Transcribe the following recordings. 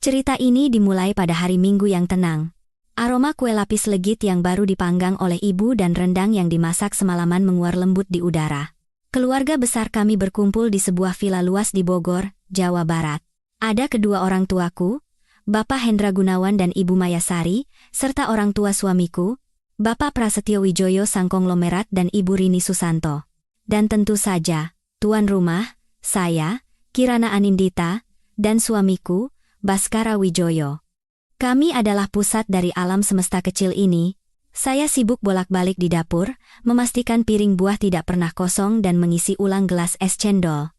Cerita ini dimulai pada hari Minggu yang tenang. Aroma kue lapis legit yang baru dipanggang oleh ibu dan rendang yang dimasak semalaman menguar lembut di udara. Keluarga besar kami berkumpul di sebuah villa luas di Bogor, Jawa Barat. Ada kedua orang tuaku, Bapak Hendra Gunawan dan Ibu Mayasari, serta orang tua suamiku, Bapak Prasetyo Wijoyo sang konglomerat dan Ibu Rini Susanto. Dan tentu saja, tuan rumah, saya, Kirana Anindita, dan suamiku, Baskara Wijoyo. Kami adalah pusat dari alam semesta kecil ini. Saya sibuk bolak-balik di dapur, memastikan piring buah tidak pernah kosong dan mengisi ulang gelas es cendol.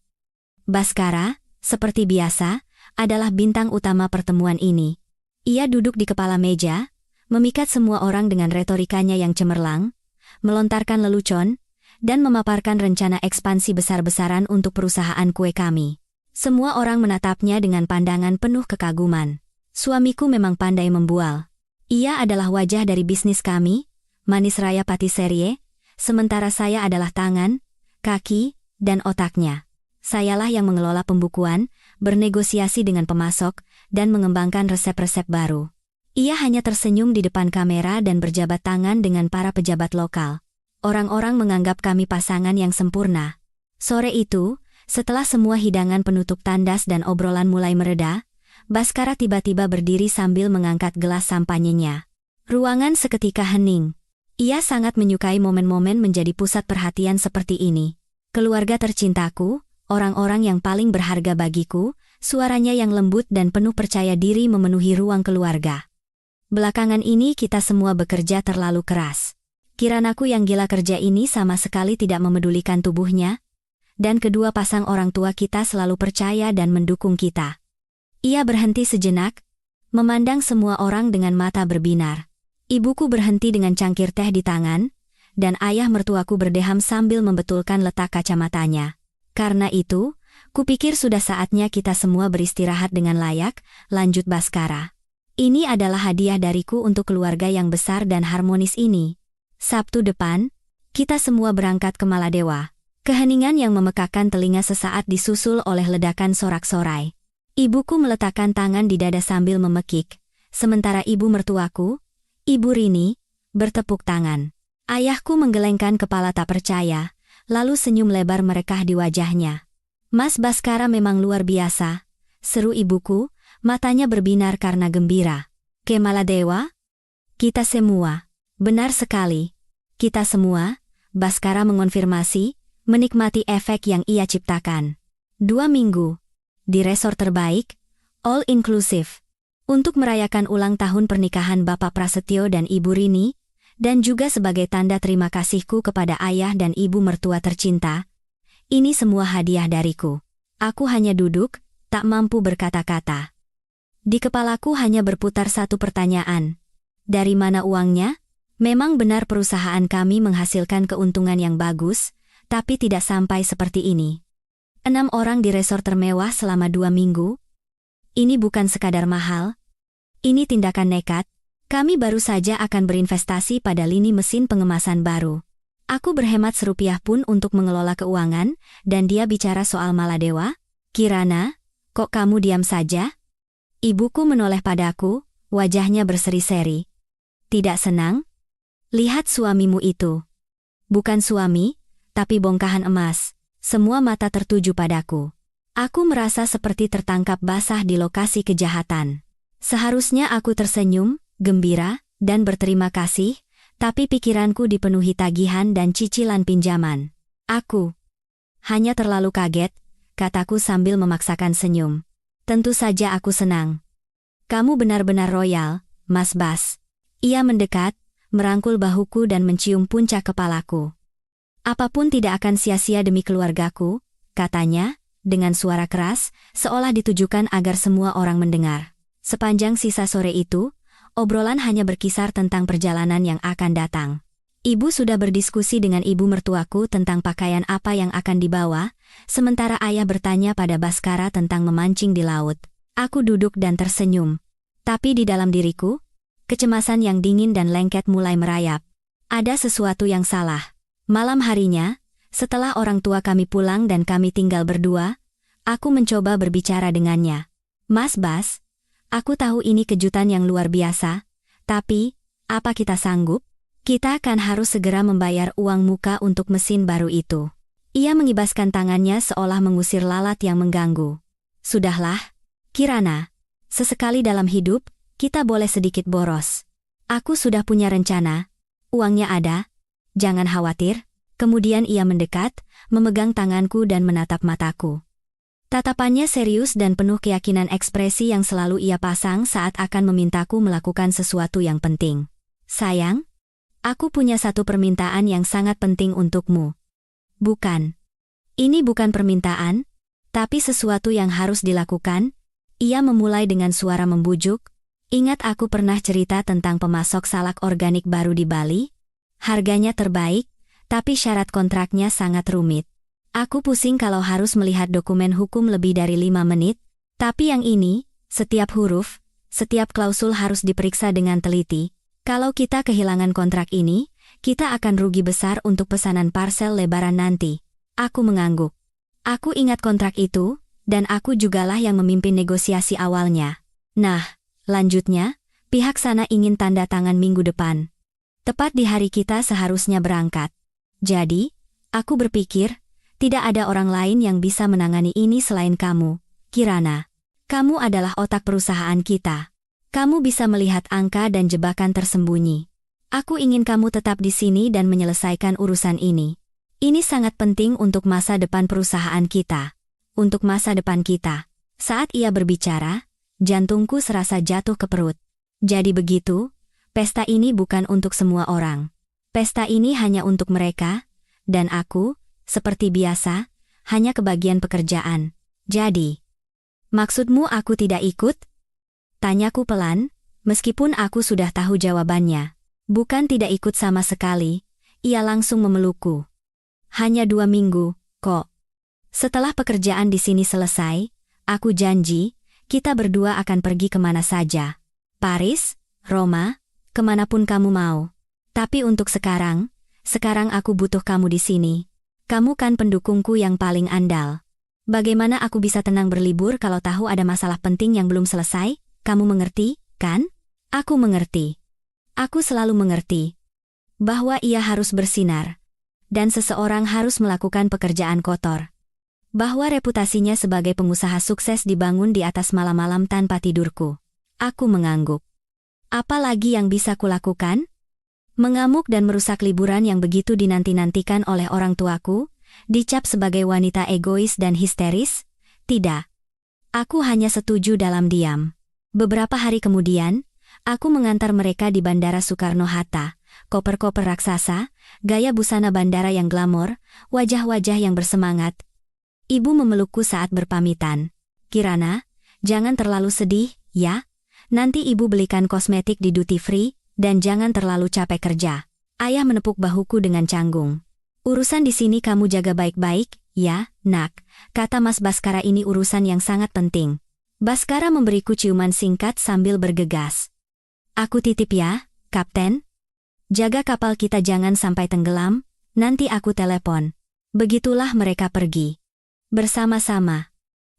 Baskara, seperti biasa, adalah bintang utama pertemuan ini. Ia duduk di kepala meja, memikat semua orang dengan retorikanya yang cemerlang, melontarkan lelucon, dan memaparkan rencana ekspansi besar-besaran untuk perusahaan kue kami. Semua orang menatapnya dengan pandangan penuh kekaguman. Suamiku memang pandai membual. Ia adalah wajah dari bisnis kami, Manis Raya Patisserie, sementara saya adalah tangan, kaki, dan otaknya. Sayalah yang mengelola pembukuan, bernegosiasi dengan pemasok, dan mengembangkan resep-resep baru. Ia hanya tersenyum di depan kamera dan berjabat tangan dengan para pejabat lokal. Orang-orang menganggap kami pasangan yang sempurna. Sore itu, setelah semua hidangan penutup tandas dan obrolan mulai mereda, Baskara tiba-tiba berdiri sambil mengangkat gelas sampanyenya. Ruangan seketika hening. Ia sangat menyukai momen-momen menjadi pusat perhatian seperti ini. Keluarga tercintaku, orang-orang yang paling berharga bagiku, suaranya yang lembut dan penuh percaya diri memenuhi ruang keluarga. Belakangan ini kita semua bekerja terlalu keras. Kiranaku yang gila kerja ini sama sekali tidak memedulikan tubuhnya, dan kedua pasang orang tua kita selalu percaya dan mendukung kita. Ia berhenti sejenak, memandang semua orang dengan mata berbinar. Ibuku berhenti dengan cangkir teh di tangan, dan ayah mertuaku berdeham sambil membetulkan letak kacamatanya. Karena itu, kupikir sudah saatnya kita semua beristirahat dengan layak, lanjut Baskara. Ini adalah hadiah dariku untuk keluarga yang besar dan harmonis ini. Sabtu depan, kita semua berangkat ke Maladewa. Keheningan yang memekakkan telinga sesaat disusul oleh ledakan sorak-sorai. Ibuku meletakkan tangan di dada sambil memekik, sementara ibu mertuaku, Ibu Rini, bertepuk tangan. Ayahku menggelengkan kepala tak percaya, lalu senyum lebar merekah di wajahnya. Mas Baskara memang luar biasa, seru ibuku, matanya berbinar karena gembira. Ke Maladewa? Kita semua. Benar sekali. Kita semua, Baskara mengonfirmasi, menikmati efek yang ia ciptakan. 2 minggu. Di resort terbaik, all inclusive. Untuk merayakan ulang tahun pernikahan Bapak Prasetyo dan Ibu Rini, dan juga sebagai tanda terima kasihku kepada ayah dan ibu mertua tercinta. Ini semua hadiah dariku. Aku hanya duduk, tak mampu berkata-kata. Di kepalaku hanya berputar satu pertanyaan. Dari mana uangnya? Memang benar perusahaan kami menghasilkan keuntungan yang bagus, tapi tidak sampai seperti ini. 6 orang di resort termewah selama 2 minggu. Ini bukan sekadar mahal. Ini tindakan nekat. Kami baru saja akan berinvestasi pada lini mesin pengemasan baru. Aku berhemat serupiah pun untuk mengelola keuangan, dan dia bicara soal Maladewa. Kirana, kok kamu diam saja? Ibuku menoleh padaku, wajahnya berseri-seri. Tidak senang? Lihat suamimu itu. Bukan suami, tapi bongkahan emas. Semua mata tertuju padaku. Aku merasa seperti tertangkap basah di lokasi kejahatan. Seharusnya aku tersenyum, gembira, dan berterima kasih, tapi pikiranku dipenuhi tagihan dan cicilan pinjaman. Aku hanya terlalu kaget, kataku sambil memaksakan senyum. Tentu saja aku senang. Kamu benar-benar royal, Mas Bas. Ia mendekat, merangkul bahuku dan mencium puncak kepalaku. Apapun tidak akan sia-sia demi keluargaku, katanya, dengan suara keras, seolah ditujukan agar semua orang mendengar. Sepanjang sisa sore itu, obrolan hanya berkisar tentang perjalanan yang akan datang. Ibu sudah berdiskusi dengan ibu mertuaku tentang pakaian apa yang akan dibawa, sementara ayah bertanya pada Baskara tentang memancing di laut. Aku duduk dan tersenyum. Tapi di dalam diriku, kecemasan yang dingin dan lengket mulai merayap. Ada sesuatu yang salah. Malam harinya, setelah orang tua kami pulang dan kami tinggal berdua, aku mencoba berbicara dengannya. Mas Bas, Aku tahu ini kejutan yang luar biasa, tapi, apa kita sanggup? Kita akan harus segera membayar uang muka untuk mesin baru itu. Ia mengibaskan tangannya seolah mengusir lalat yang mengganggu. Sudahlah, Kirana. Sesekali dalam hidup, kita boleh sedikit boros. Aku sudah punya rencana. Uangnya ada. Jangan khawatir. Kemudian ia mendekat, memegang tanganku dan menatap mataku. Tatapannya serius dan penuh keyakinan, ekspresi yang selalu ia pasang saat akan memintaku melakukan sesuatu yang penting. Sayang, aku punya satu permintaan yang sangat penting untukmu. Bukan. Ini bukan permintaan, tapi sesuatu yang harus dilakukan. Ia memulai dengan suara membujuk. Ingat aku pernah cerita tentang pemasok salak organik baru di Bali? Harganya terbaik, tapi syarat kontraknya sangat rumit. Aku pusing kalau harus melihat dokumen hukum lebih dari 5 menit, tapi yang ini, setiap huruf, setiap klausul harus diperiksa dengan teliti. Kalau kita kehilangan kontrak ini, kita akan rugi besar untuk pesanan parsel lebaran nanti. Aku mengangguk. Aku ingat kontrak itu, dan aku jugalah yang memimpin negosiasi awalnya. Nah, lanjutnya, pihak sana ingin tanda tangan minggu depan. Tepat di hari kita seharusnya berangkat. Jadi, aku berpikir, tidak ada orang lain yang bisa menangani ini selain kamu, Kirana. Kamu adalah otak perusahaan kita. Kamu bisa melihat angka dan jebakan tersembunyi. Aku ingin kamu tetap di sini dan menyelesaikan urusan ini. Ini sangat penting untuk masa depan perusahaan kita. Untuk masa depan kita. Saat ia berbicara, jantungku serasa jatuh ke perut. Jadi begitu, pesta ini bukan untuk semua orang. Pesta ini hanya untuk mereka, dan aku, seperti biasa, hanya kebagian pekerjaan. Jadi, maksudmu aku tidak ikut? Tanyaku pelan, meskipun aku sudah tahu jawabannya. Bukan tidak ikut sama sekali, ia langsung memelukku. Hanya 2 minggu, kok. Setelah pekerjaan di sini selesai, aku janji, kita berdua akan pergi kemana saja. Paris, Roma, kemanapun kamu mau. Tapi untuk sekarang aku butuh kamu di sini. Kamu kan pendukungku yang paling andal. Bagaimana aku bisa tenang berlibur kalau tahu ada masalah penting yang belum selesai? Kamu mengerti, kan? Aku mengerti. Aku selalu mengerti. Bahwa ia harus bersinar. Dan seseorang harus melakukan pekerjaan kotor. Bahwa reputasinya sebagai pengusaha sukses dibangun di atas malam-malam tanpa tidurku. Aku mengangguk. Apa lagi yang bisa kulakukan? Mengamuk dan merusak liburan yang begitu dinanti-nantikan oleh orang tuaku, dicap sebagai wanita egois dan histeris? Tidak. Aku hanya setuju dalam diam. Beberapa hari kemudian, aku mengantar mereka di Bandara Soekarno-Hatta, koper-koper raksasa, gaya busana bandara yang glamor, wajah-wajah yang bersemangat. Ibu memelukku saat berpamitan. Kirana, jangan terlalu sedih, ya? Nanti ibu belikan kosmetik di duty free, dan jangan terlalu capek kerja. Ayah menepuk bahuku dengan canggung. Urusan di sini kamu jaga baik-baik, ya, nak, kata Mas Baskara, ini urusan yang sangat penting. Baskara memberiku ciuman singkat sambil bergegas. Aku titip ya, Kapten. Jaga kapal kita jangan sampai tenggelam, nanti aku telepon. Begitulah mereka pergi. Bersama-sama.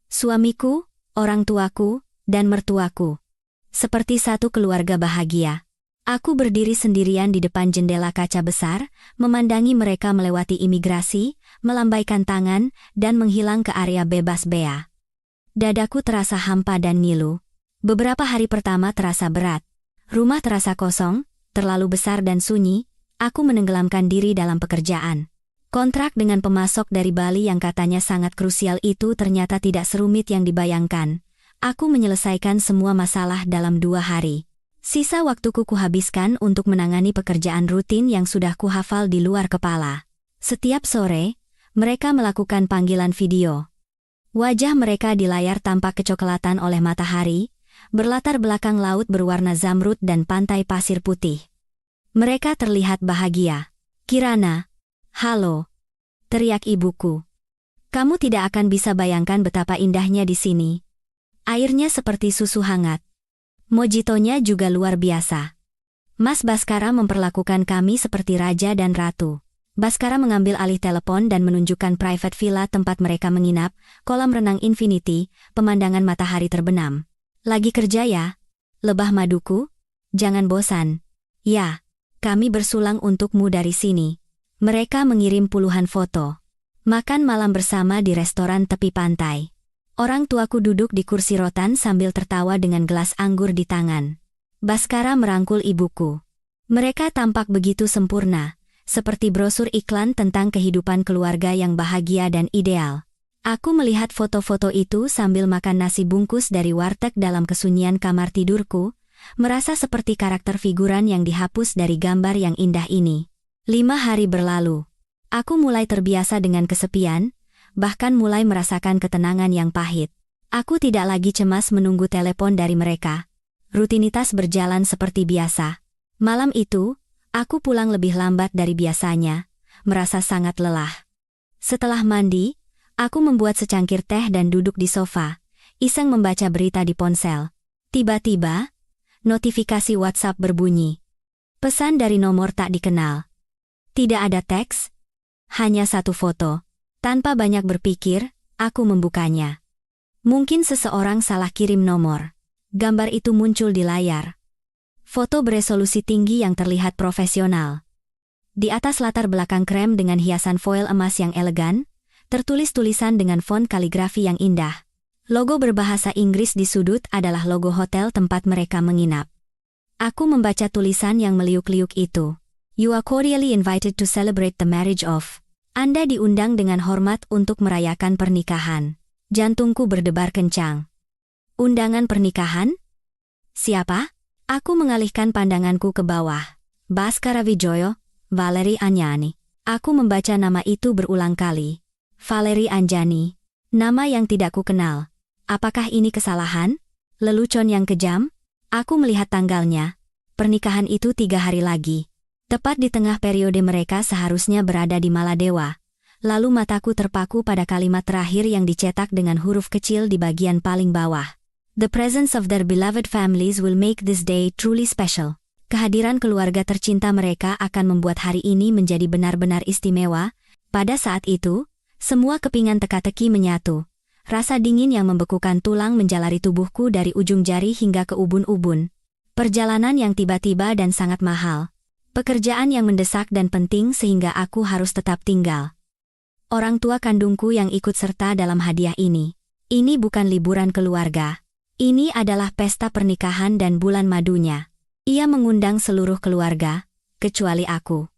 Suamiku, orang tuaku, dan mertuaku. Seperti satu keluarga bahagia. Aku berdiri sendirian di depan jendela kaca besar, memandangi mereka melewati imigrasi, melambaikan tangan, dan menghilang ke area bebas bea. Dadaku terasa hampa dan ngilu. Beberapa hari pertama terasa berat. Rumah terasa kosong, terlalu besar dan sunyi. Aku menenggelamkan diri dalam pekerjaan. Kontrak dengan pemasok dari Bali yang katanya sangat krusial itu ternyata tidak serumit yang dibayangkan. Aku menyelesaikan semua masalah dalam 2 hari. Sisa waktuku kuhabiskan untuk menangani pekerjaan rutin yang sudah kuhafal di luar kepala. Setiap sore, mereka melakukan panggilan video. Wajah mereka di layar tampak kecoklatan oleh matahari, berlatar belakang laut berwarna zamrud dan pantai pasir putih. Mereka terlihat bahagia. Kirana, halo, teriak ibuku. Kamu tidak akan bisa bayangkan betapa indahnya di sini. Airnya seperti susu hangat. Mojitonya juga luar biasa. Mas Baskara memperlakukan kami seperti raja dan ratu. Baskara mengambil alih telepon dan menunjukkan private villa tempat mereka menginap, kolam renang infinity, pemandangan matahari terbenam. Lagi kerja ya? Lebah maduku? Jangan bosan. Ya, kami bersulang untukmu dari sini. Mereka mengirim puluhan foto. Makan malam bersama di restoran tepi pantai. Orang tuaku duduk di kursi rotan sambil tertawa dengan gelas anggur di tangan. Baskara merangkul ibuku. Mereka tampak begitu sempurna, seperti brosur iklan tentang kehidupan keluarga yang bahagia dan ideal. Aku melihat foto-foto itu sambil makan nasi bungkus dari warteg dalam kesunyian kamar tidurku, merasa seperti karakter figuran yang dihapus dari gambar yang indah ini. 5 hari berlalu. Aku mulai terbiasa dengan kesepian, bahkan mulai merasakan ketenangan yang pahit. Aku tidak lagi cemas menunggu telepon dari mereka. Rutinitas berjalan seperti biasa. Malam itu, aku pulang lebih lambat dari biasanya, merasa sangat lelah. Setelah mandi, aku membuat secangkir teh dan duduk di sofa, iseng membaca berita di ponsel. Tiba-tiba, notifikasi WhatsApp berbunyi. Pesan dari nomor tak dikenal. Tidak ada teks, hanya satu foto. Tanpa banyak berpikir, aku membukanya. Mungkin seseorang salah kirim nomor. Gambar itu muncul di layar. Foto beresolusi tinggi yang terlihat profesional. Di atas latar belakang krem dengan hiasan foil emas yang elegan, tertulis tulisan dengan font kaligrafi yang indah. Logo berbahasa Inggris di sudut adalah logo hotel tempat mereka menginap. Aku membaca tulisan yang meliuk-liuk itu. You are cordially invited to celebrate the marriage of. Anda diundang dengan hormat untuk merayakan pernikahan. Jantungku berdebar kencang. Undangan pernikahan? Siapa? Aku mengalihkan pandanganku ke bawah. Baskara Wijoyo, Valerie Anjani. Aku membaca nama itu berulang kali. Valerie Anjani. Nama yang tidak ku kenal. Apakah ini kesalahan? Lelucon yang kejam? Aku melihat tanggalnya. Pernikahan itu 3 hari lagi. Tepat di tengah periode mereka seharusnya berada di Maladewa. Lalu mataku terpaku pada kalimat terakhir yang dicetak dengan huruf kecil di bagian paling bawah. The presence of their beloved families will make this day truly special. Kehadiran keluarga tercinta mereka akan membuat hari ini menjadi benar-benar istimewa. Pada saat itu, semua kepingan teka-teki menyatu. Rasa dingin yang membekukan tulang menjalari tubuhku dari ujung jari hingga ke ubun-ubun. Perjalanan yang tiba-tiba dan sangat mahal. Pekerjaan yang mendesak dan penting sehingga aku harus tetap tinggal. Orang tua kandungku yang ikut serta dalam hadiah ini. Ini bukan liburan keluarga. Ini adalah pesta pernikahan dan bulan madunya. Ia mengundang seluruh keluarga, kecuali aku.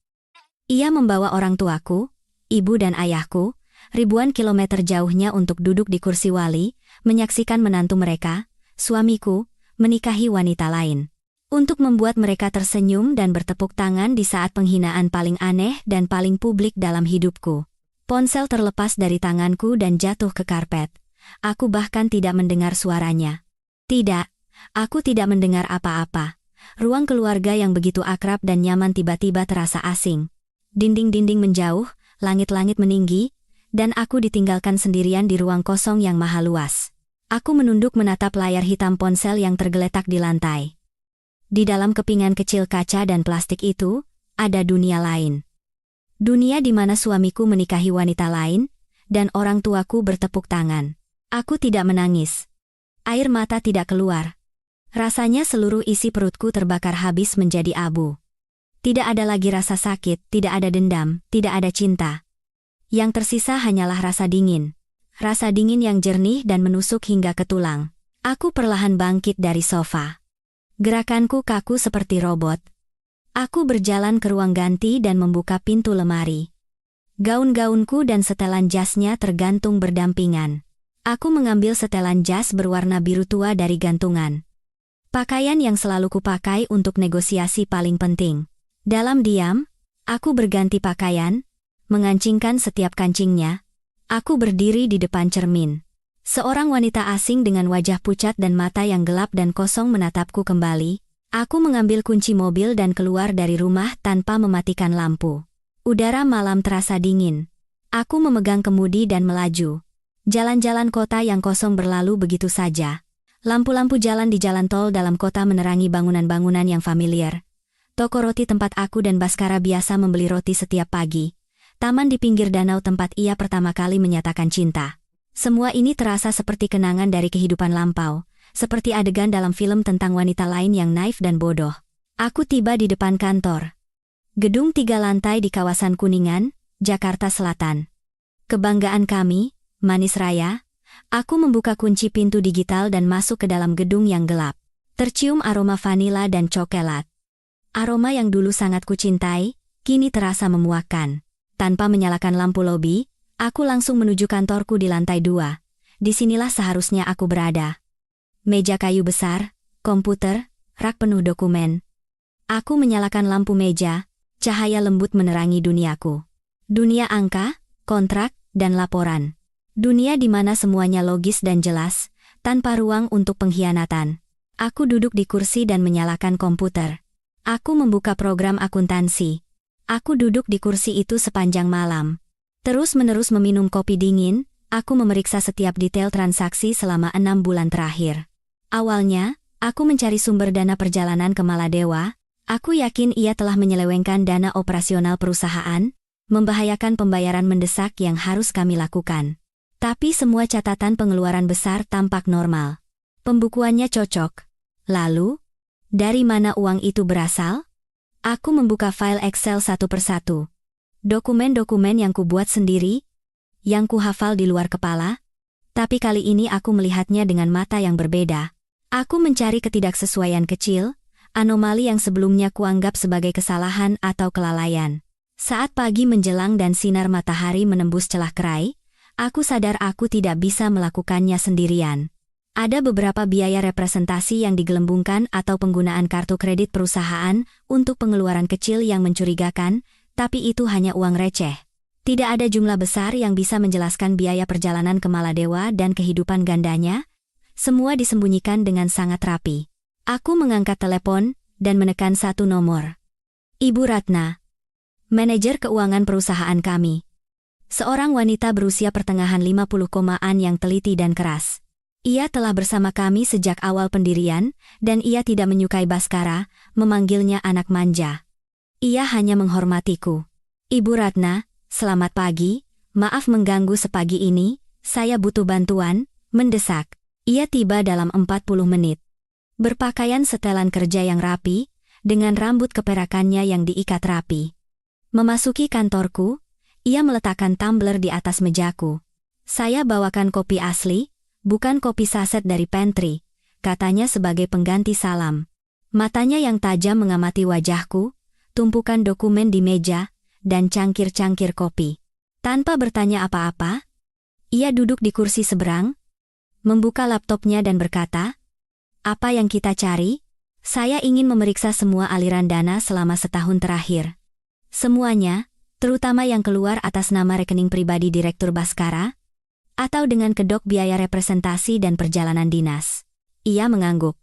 Ia membawa orang tuaku, ibu dan ayahku, ribuan kilometer jauhnya untuk duduk di kursi wali, menyaksikan menantu mereka, suamiku, menikahi wanita lain. Untuk membuat mereka tersenyum dan bertepuk tangan di saat penghinaan paling aneh dan paling publik dalam hidupku. Ponsel terlepas dari tanganku dan jatuh ke karpet. Aku bahkan tidak mendengar suaranya. Tidak, aku tidak mendengar apa-apa. Ruang keluarga yang begitu akrab dan nyaman tiba-tiba terasa asing. Dinding-dinding menjauh, langit-langit meninggi, dan aku ditinggalkan sendirian di ruang kosong yang maha luas. Aku menunduk menatap layar hitam ponsel yang tergeletak di lantai. Di dalam kepingan kecil kaca dan plastik itu, ada dunia lain. Dunia di mana suamiku menikahi wanita lain, dan orang tuaku bertepuk tangan. Aku tidak menangis. Air mata tidak keluar. Rasanya seluruh isi perutku terbakar habis menjadi abu. Tidak ada lagi rasa sakit, tidak ada dendam, tidak ada cinta. Yang tersisa hanyalah rasa dingin. Rasa dingin yang jernih dan menusuk hingga ke tulang. Aku perlahan bangkit dari sofa. Gerakanku kaku seperti robot. Aku berjalan ke ruang ganti dan membuka pintu lemari. Gaun-gaunku dan setelan jasnya tergantung berdampingan. Aku mengambil setelan jas berwarna biru tua dari gantungan. Pakaian yang selalu kupakai untuk negosiasi paling penting. Dalam diam, aku berganti pakaian, mengancingkan setiap kancingnya. Aku berdiri di depan cermin. Seorang wanita asing dengan wajah pucat dan mata yang gelap dan kosong menatapku kembali. Aku mengambil kunci mobil dan keluar dari rumah tanpa mematikan lampu. Udara malam terasa dingin. Aku memegang kemudi dan melaju. Jalan-jalan kota yang kosong berlalu begitu saja. Lampu-lampu jalan di jalan tol dalam kota menerangi bangunan-bangunan yang familiar. Toko roti tempat aku dan Baskara biasa membeli roti setiap pagi. Taman di pinggir danau tempat ia pertama kali menyatakan cinta. Semua ini terasa seperti kenangan dari kehidupan lampau, seperti adegan dalam film tentang wanita lain yang naif dan bodoh. Aku tiba di depan kantor. Gedung 3 lantai di kawasan Kuningan, Jakarta Selatan. Kebanggaan kami, Manis Raya. Aku membuka kunci pintu digital dan masuk ke dalam gedung yang gelap. Tercium aroma vanila dan coklat. Aroma yang dulu sangat kucintai, kini terasa memuakkan. Tanpa menyalakan lampu lobi, aku langsung menuju kantorku di lantai 2. Disinilah seharusnya aku berada. Meja kayu besar, komputer, rak penuh dokumen. Aku menyalakan lampu meja, cahaya lembut menerangi duniaku. Dunia angka, kontrak, dan laporan. Dunia di mana semuanya logis dan jelas, tanpa ruang untuk pengkhianatan. Aku duduk di kursi dan menyalakan komputer. Aku membuka program akuntansi. Aku duduk di kursi itu sepanjang malam. Terus-menerus meminum kopi dingin. Aku memeriksa setiap detail transaksi selama 6 bulan terakhir. Awalnya, aku mencari sumber dana perjalanan ke Maladewa. Aku yakin ia telah menyelewengkan dana operasional perusahaan, membahayakan pembayaran mendesak yang harus kami lakukan. Tapi semua catatan pengeluaran besar tampak normal. Pembukuannya cocok. Lalu, dari mana uang itu berasal? Aku membuka file Excel satu persatu. Dokumen-dokumen yang kubuat sendiri, yang kuhafal di luar kepala, tapi kali ini aku melihatnya dengan mata yang berbeda. Aku mencari ketidaksesuaian kecil, anomali yang sebelumnya kuanggap sebagai kesalahan atau kelalaian. Saat pagi menjelang dan sinar matahari menembus celah kerai, aku sadar aku tidak bisa melakukannya sendirian. Ada beberapa biaya representasi yang digelembungkan atau penggunaan kartu kredit perusahaan untuk pengeluaran kecil yang mencurigakan, tapi itu hanya uang receh. Tidak ada jumlah besar yang bisa menjelaskan biaya perjalanan ke Maladewa dan kehidupan gandanya. Semua disembunyikan dengan sangat rapi. Aku mengangkat telepon dan menekan satu nomor. Ibu Ratna, manajer keuangan perusahaan kami. Seorang wanita berusia pertengahan 50-an yang teliti dan keras. Ia telah bersama kami sejak awal pendirian, dan ia tidak menyukai Baskara, memanggilnya anak manja. Ia hanya menghormatiku. Ibu Ratna, selamat pagi, maaf mengganggu sepagi ini, saya butuh bantuan, mendesak. Ia tiba dalam 40 menit. Berpakaian setelan kerja yang rapi, dengan rambut keperakannya yang diikat rapi. Memasuki kantorku, ia meletakkan tumbler di atas mejaku. Saya bawakan kopi asli, bukan kopi saset dari pantry, katanya sebagai pengganti salam. Matanya yang tajam mengamati wajahku, tumpukan dokumen di meja, dan cangkir-cangkir kopi. Tanpa bertanya apa-apa, ia duduk di kursi seberang, membuka laptopnya dan berkata, "Apa yang kita cari? Saya ingin memeriksa semua aliran dana selama setahun terakhir. Semuanya, terutama yang keluar atas nama rekening pribadi Direktur Baskara, atau dengan kedok biaya representasi dan perjalanan dinas." Ia mengangguk.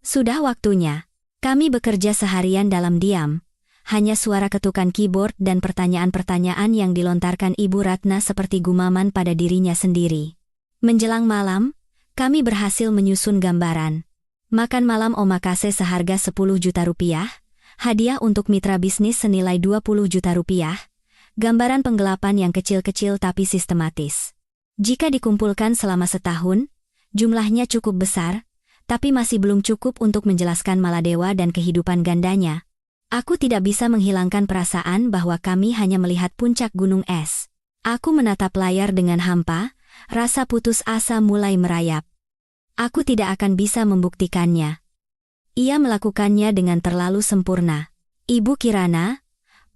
"Sudah waktunya. Kami bekerja seharian dalam diam. Hanya suara ketukan keyboard dan pertanyaan-pertanyaan yang dilontarkan Ibu Ratna seperti gumaman pada dirinya sendiri. Menjelang malam, kami berhasil menyusun gambaran. Makan malam omakase seharga 10 juta rupiah, hadiah untuk mitra bisnis senilai 20 juta rupiah, gambaran penggelapan yang kecil-kecil tapi sistematis. Jika dikumpulkan selama setahun, jumlahnya cukup besar, tapi masih belum cukup untuk menjelaskan Maladewa dan kehidupan gandanya. Aku tidak bisa menghilangkan perasaan bahwa kami hanya melihat puncak gunung es. Aku menatap layar dengan hampa, rasa putus asa mulai merayap. Aku tidak akan bisa membuktikannya. Ia melakukannya dengan terlalu sempurna. Ibu Kirana,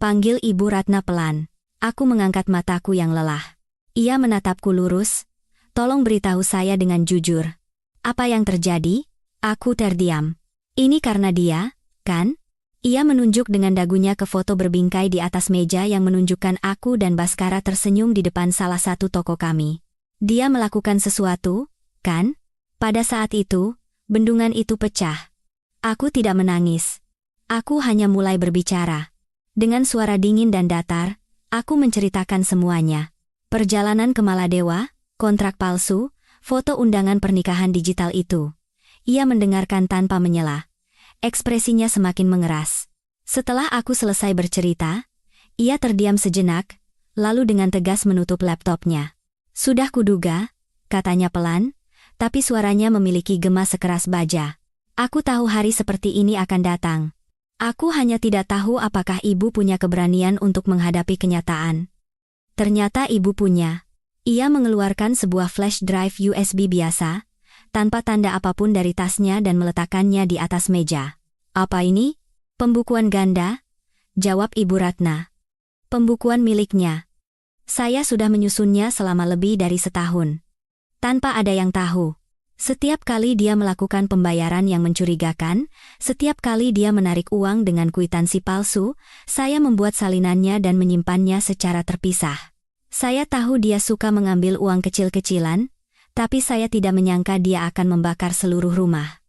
panggil Ibu Ratna pelan. Aku mengangkat mataku yang lelah. Ia menatapku lurus. Tolong beritahu saya dengan jujur. Apa yang terjadi? Aku terdiam. Ini karena dia, kan? Ia menunjuk dengan dagunya ke foto berbingkai di atas meja yang menunjukkan aku dan Baskara tersenyum di depan salah satu toko kami. Dia melakukan sesuatu, kan? Pada saat itu, bendungan itu pecah. Aku tidak menangis. Aku hanya mulai berbicara. Dengan suara dingin dan datar, aku menceritakan semuanya. Perjalanan ke Maladewa, kontrak palsu, foto undangan pernikahan digital itu. Ia mendengarkan tanpa menyela. Ekspresinya semakin mengeras. Setelah aku selesai bercerita, ia terdiam sejenak, lalu dengan tegas menutup laptopnya. "Sudah kuduga," katanya pelan, tapi suaranya memiliki gema sekeras baja. Aku tahu hari seperti ini akan datang. Aku hanya tidak tahu apakah ibu punya keberanian untuk menghadapi kenyataan. Ternyata ibu punya. Ia mengeluarkan sebuah flash drive USB biasa, tanpa tanda apapun dari tasnya dan meletakkannya di atas meja. Apa ini? Pembukuan ganda? Jawab Ibu Ratna. Pembukuan miliknya. Saya sudah menyusunnya selama lebih dari setahun. Tanpa ada yang tahu. Setiap kali dia melakukan pembayaran yang mencurigakan, setiap kali dia menarik uang dengan kwitansi palsu, saya membuat salinannya dan menyimpannya secara terpisah. Saya tahu dia suka mengambil uang kecil-kecilan, tapi saya tidak menyangka dia akan membakar seluruh rumah.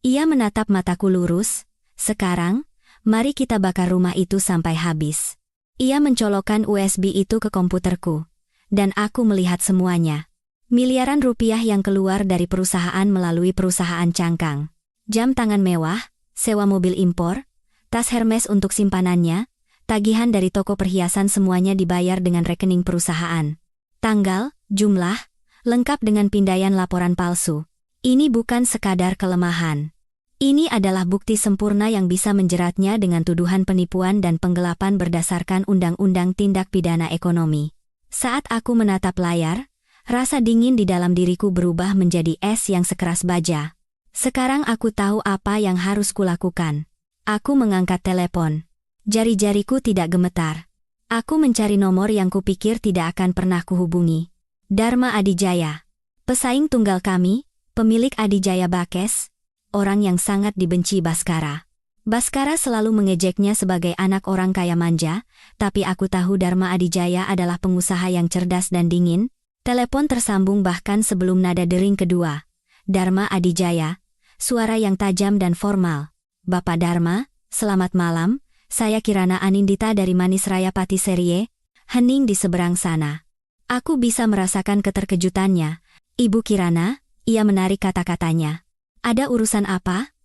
Ia menatap mataku lurus. Sekarang, mari kita bakar rumah itu sampai habis. Ia mencolokkan USB itu ke komputerku, dan aku melihat semuanya. Miliaran rupiah yang keluar dari perusahaan melalui perusahaan cangkang. Jam tangan mewah, sewa mobil impor, tas Hermes untuk simpanannya, tagihan dari toko perhiasan semuanya dibayar dengan rekening perusahaan. Tanggal, jumlah, lengkap dengan pindaian laporan palsu. Ini bukan sekadar kelemahan. Ini adalah bukti sempurna yang bisa menjeratnya dengan tuduhan penipuan dan penggelapan berdasarkan Undang-Undang Tindak Pidana Ekonomi. Saat aku menatap layar, rasa dingin di dalam diriku berubah menjadi es yang sekeras baja. Sekarang aku tahu apa yang harus kulakukan. Aku mengangkat telepon. Jari-jariku tidak gemetar. Aku mencari nomor yang kupikir tidak akan pernah kuhubungi. Dharma Adijaya. Pesaing tunggal kami, pemilik Adijaya Bakes, orang yang sangat dibenci Baskara. Baskara selalu mengejeknya sebagai anak orang kaya manja, tapi aku tahu Dharma Adijaya adalah pengusaha yang cerdas dan dingin. Telepon tersambung bahkan sebelum nada dering kedua. Dharma Adijaya, suara yang tajam dan formal. Bapak Dharma, selamat malam, saya Kirana Anindita dari Manis Raya Patisserie, hening di seberang sana. Aku bisa merasakan keterkejutannya. Ibu Kirana, ia menarik kata-katanya. Ada urusan apa?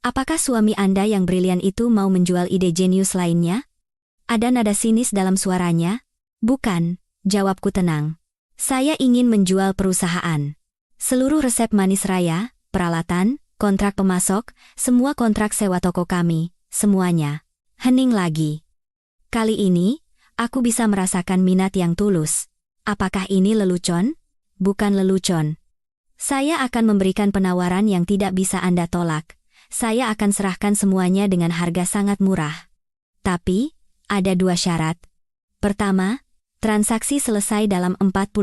Apakah suami Anda yang brilian itu mau menjual ide jenius lainnya? Ada nada sinis dalam suaranya? Bukan, jawabku tenang. Saya ingin menjual perusahaan. Seluruh resep Manis Raya, peralatan, kontrak pemasok, semua kontrak sewa toko kami, semuanya. Hening lagi. Kali ini, aku bisa merasakan minat yang tulus. Apakah ini lelucon? Bukan lelucon. Saya akan memberikan penawaran yang tidak bisa Anda tolak. Saya akan serahkan semuanya dengan harga sangat murah. Tapi, ada dua syarat. Pertama, transaksi selesai dalam 48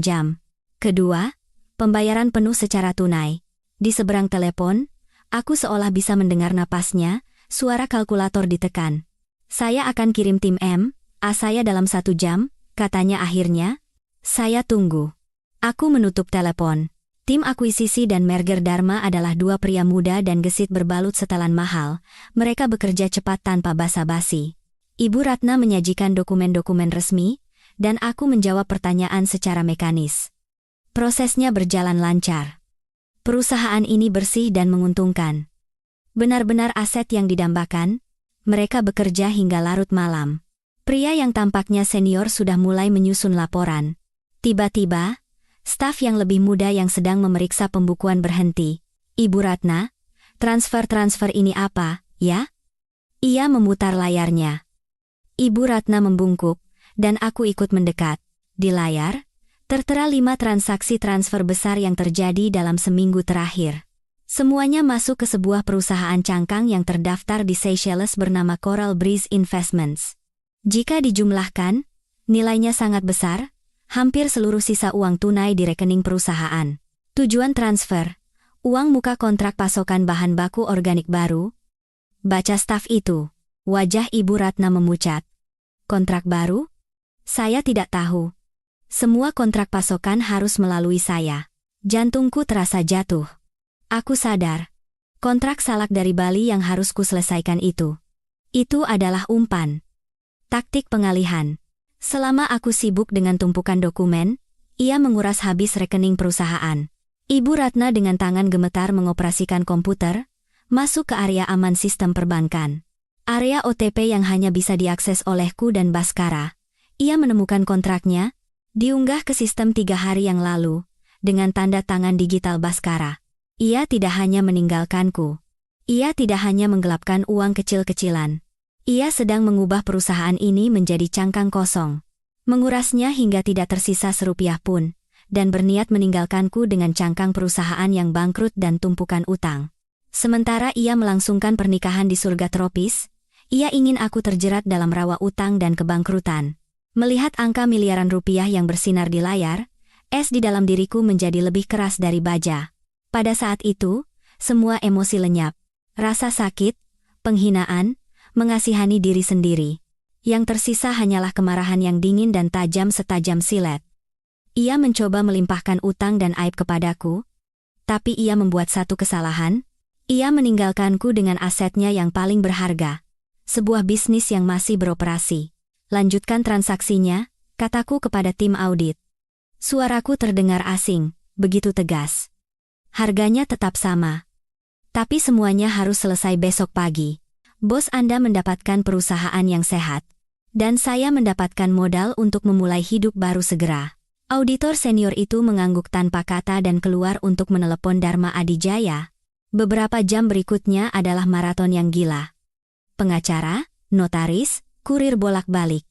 jam. Kedua, pembayaran penuh secara tunai. Di seberang telepon, aku seolah bisa mendengar napasnya, suara kalkulator ditekan. Saya akan kirim tim M.A saya dalam 1 jam, katanya akhirnya. Saya tunggu. Aku menutup telepon. Tim akuisisi dan merger Dharma adalah dua pria muda dan gesit berbalut setelan mahal. Mereka bekerja cepat tanpa basa-basi. Ibu Ratna menyajikan dokumen-dokumen resmi, dan aku menjawab pertanyaan secara mekanis. Prosesnya berjalan lancar. Perusahaan ini bersih dan menguntungkan. Benar-benar aset yang didambakan. Mereka bekerja hingga larut malam. Pria yang tampaknya senior sudah mulai menyusun laporan. Tiba-tiba, staf yang lebih muda yang sedang memeriksa pembukuan berhenti. Ibu Ratna, transfer-transfer ini apa, ya? Ia memutar layarnya. Ibu Ratna membungkuk, dan aku ikut mendekat. Di layar, tertera 5 transaksi transfer besar yang terjadi dalam seminggu terakhir. Semuanya masuk ke sebuah perusahaan cangkang yang terdaftar di Seychelles bernama Coral Breeze Investments. Jika dijumlahkan, nilainya sangat besar, hampir seluruh sisa uang tunai di rekening perusahaan. Tujuan transfer, uang muka kontrak pasokan bahan baku organik baru. Baca staf itu, wajah Ibu Ratna memucat. Kontrak baru? Saya tidak tahu. Semua kontrak pasokan harus melalui saya. Jantungku terasa jatuh. Aku sadar. Kontrak salak dari Bali yang harus kuselesaikan itu. Itu adalah umpan. Taktik pengalihan. Selama aku sibuk dengan tumpukan dokumen, ia menguras habis rekening perusahaan. Ibu Ratna dengan tangan gemetar mengoperasikan komputer, masuk ke area aman sistem perbankan. Area OTP yang hanya bisa diakses olehku dan Baskara. Ia menemukan kontraknya, diunggah ke sistem 3 hari yang lalu, dengan tanda tangan digital Baskara. Ia tidak hanya meninggalkanku. Ia tidak hanya menggelapkan uang kecil-kecilan. Ia sedang mengubah perusahaan ini menjadi cangkang kosong. Mengurasnya hingga tidak tersisa serupiah pun, dan berniat meninggalkanku dengan cangkang perusahaan yang bangkrut dan tumpukan utang. Sementara ia melangsungkan pernikahan di surga tropis, ia ingin aku terjerat dalam rawa utang dan kebangkrutan. Melihat angka miliaran rupiah yang bersinar di layar, es di dalam diriku menjadi lebih keras dari baja. Pada saat itu, semua emosi lenyap. Rasa sakit, penghinaan, mengasihani diri sendiri. Yang tersisa hanyalah kemarahan yang dingin dan tajam setajam silet. Ia mencoba melimpahkan utang dan aib kepadaku, tapi ia membuat satu kesalahan. Ia meninggalkanku dengan asetnya yang paling berharga. Sebuah bisnis yang masih beroperasi. Lanjutkan transaksinya, kataku kepada tim audit. Suaraku terdengar asing, begitu tegas. Harganya tetap sama. Tapi semuanya harus selesai besok pagi. Bos Anda mendapatkan perusahaan yang sehat. Dan saya mendapatkan modal untuk memulai hidup baru segera. Auditor senior itu mengangguk tanpa kata dan keluar untuk menelepon Dharma Adijaya. Beberapa jam berikutnya adalah maraton yang gila. Pengacara, notaris, kurir bolak-balik.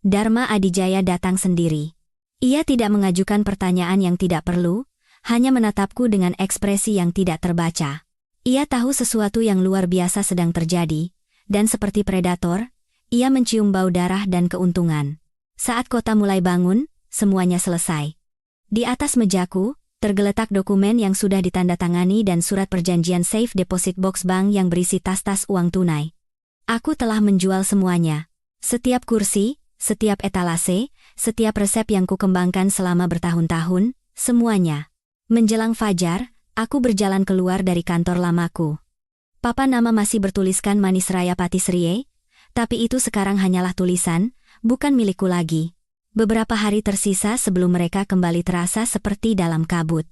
Dharma Adijaya datang sendiri. Ia tidak mengajukan pertanyaan yang tidak perlu, hanya menatapku dengan ekspresi yang tidak terbaca. Ia tahu sesuatu yang luar biasa sedang terjadi, dan seperti predator, ia mencium bau darah dan keuntungan. Saat kota mulai bangun, semuanya selesai. Di atas mejaku, tergeletak dokumen yang sudah ditandatangani dan surat perjanjian safe deposit box bank yang berisi tas-tas uang tunai. Aku telah menjual semuanya. Setiap kursi, setiap etalase, setiap resep yang kukembangkan selama bertahun-tahun, semuanya. Menjelang fajar, aku berjalan keluar dari kantor lamaku. Papan nama masih bertuliskan Manis Raya Patisserie, tapi itu sekarang hanyalah tulisan, bukan milikku lagi. Beberapa hari tersisa sebelum mereka kembali terasa seperti dalam kabut.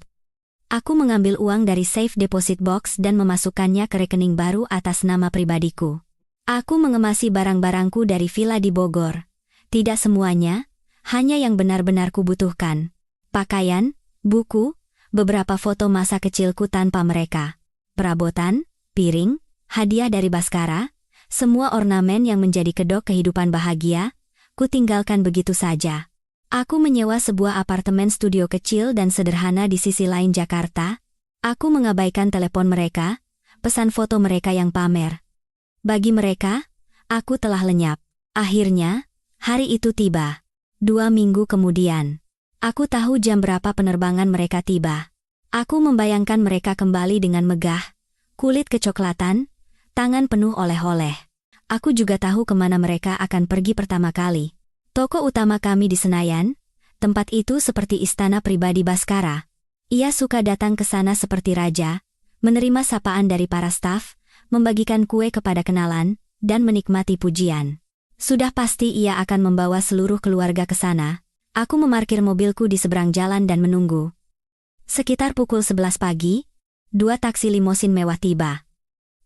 Aku mengambil uang dari safe deposit box dan memasukkannya ke rekening baru atas nama pribadiku. Aku mengemasi barang-barangku dari villa di Bogor. Tidak semuanya, hanya yang benar-benar kubutuhkan. Pakaian, buku, beberapa foto masa kecilku tanpa mereka. Perabotan, piring, hadiah dari Baskara, semua ornamen yang menjadi kedok kehidupan bahagia, kutinggalkan begitu saja. Aku menyewa sebuah apartemen studio kecil dan sederhana di sisi lain Jakarta. Aku mengabaikan telepon mereka, pesan foto mereka yang pamer. Bagi mereka, aku telah lenyap. Akhirnya, hari itu tiba. 2 minggu kemudian. Aku tahu jam berapa penerbangan mereka tiba. Aku membayangkan mereka kembali dengan megah, kulit kecoklatan, tangan penuh oleh-oleh. Aku juga tahu kemana mereka akan pergi pertama kali. Toko utama kami di Senayan, tempat itu seperti istana pribadi Baskara. Ia suka datang ke sana seperti raja, menerima sapaan dari para staf, membagikan kue kepada kenalan, dan menikmati pujian. Sudah pasti ia akan membawa seluruh keluarga ke sana. Aku memarkir mobilku di seberang jalan dan menunggu. Sekitar pukul 11 pagi, 2 taksi limosin mewah tiba.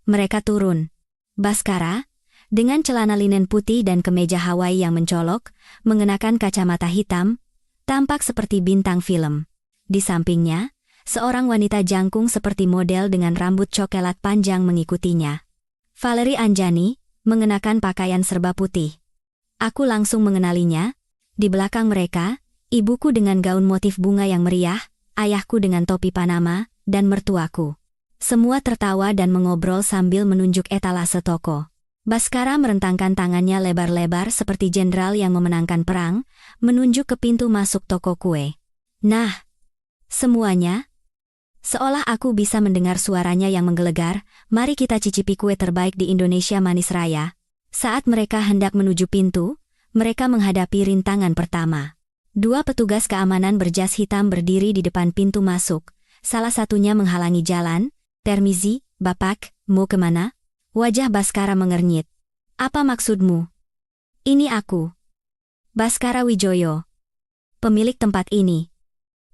Mereka turun. Baskara, dengan celana linen putih dan kemeja Hawaii yang mencolok, mengenakan kacamata hitam, tampak seperti bintang film. Di sampingnya, seorang wanita jangkung seperti model dengan rambut coklat panjang mengikutinya. Valerie Anjani, mengenakan pakaian serba putih. Aku langsung mengenalinya. Di belakang mereka, ibuku dengan gaun motif bunga yang meriah, ayahku dengan topi Panama, dan mertuaku. Semua tertawa dan mengobrol sambil menunjuk etalase toko. Baskara merentangkan tangannya lebar-lebar seperti jenderal yang memenangkan perang, menunjuk ke pintu masuk toko kue. Nah, semuanya. Seolah aku bisa mendengar suaranya yang menggelegar, mari kita cicipi kue terbaik di Indonesia Manis Raya. Saat mereka hendak menuju pintu, mereka menghadapi rintangan pertama. 2 petugas keamanan berjas hitam berdiri di depan pintu masuk, salah satunya menghalangi jalan. Termizi, Bapak, mau kemana? Wajah Baskara mengernyit. Apa maksudmu? Ini aku. Baskara Wijoyo. Pemilik tempat ini.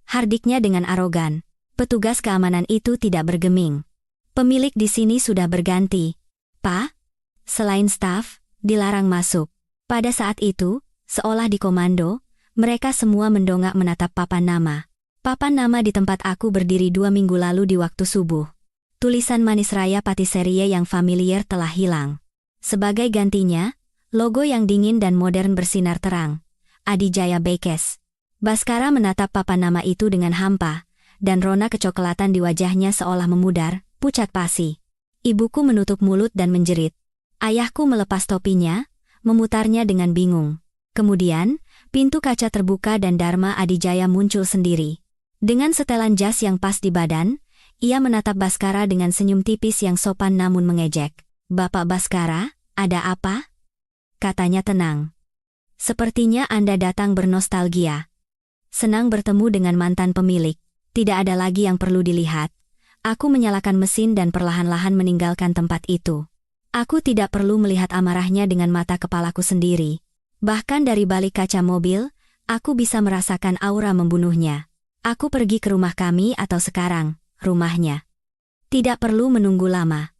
Hardiknya dengan arogan. Petugas keamanan itu tidak bergeming. Pemilik di sini sudah berganti. Pak? Selain staf, dilarang masuk. Pada saat itu, seolah dikomando, mereka semua mendongak menatap papan nama. Papan nama di tempat aku berdiri 2 minggu lalu di waktu subuh. Tulisan manis raya patisserie yang familiar telah hilang. Sebagai gantinya, logo yang dingin dan modern bersinar terang. Adijaya Bakes. Baskara menatap papan nama itu dengan hampa, dan rona kecoklatan di wajahnya seolah memudar, pucat pasi. Ibuku menutup mulut dan menjerit. Ayahku melepas topinya, memutarnya dengan bingung. Kemudian, pintu kaca terbuka dan Dharma Adijaya muncul sendiri. Dengan setelan jas yang pas di badan, ia menatap Baskara dengan senyum tipis yang sopan namun mengejek. "Bapak Baskara, ada apa?" katanya tenang. "Sepertinya Anda datang bernostalgia. Senang bertemu dengan mantan pemilik. Tidak ada lagi yang perlu dilihat." Aku menyalakan mesin dan perlahan-lahan meninggalkan tempat itu. Aku tidak perlu melihat amarahnya dengan mata kepalaku sendiri. Bahkan dari balik kaca mobil, aku bisa merasakan aura membunuhnya. Aku pergi ke rumah kami atau sekarang, rumahnya. Tidak perlu menunggu lama.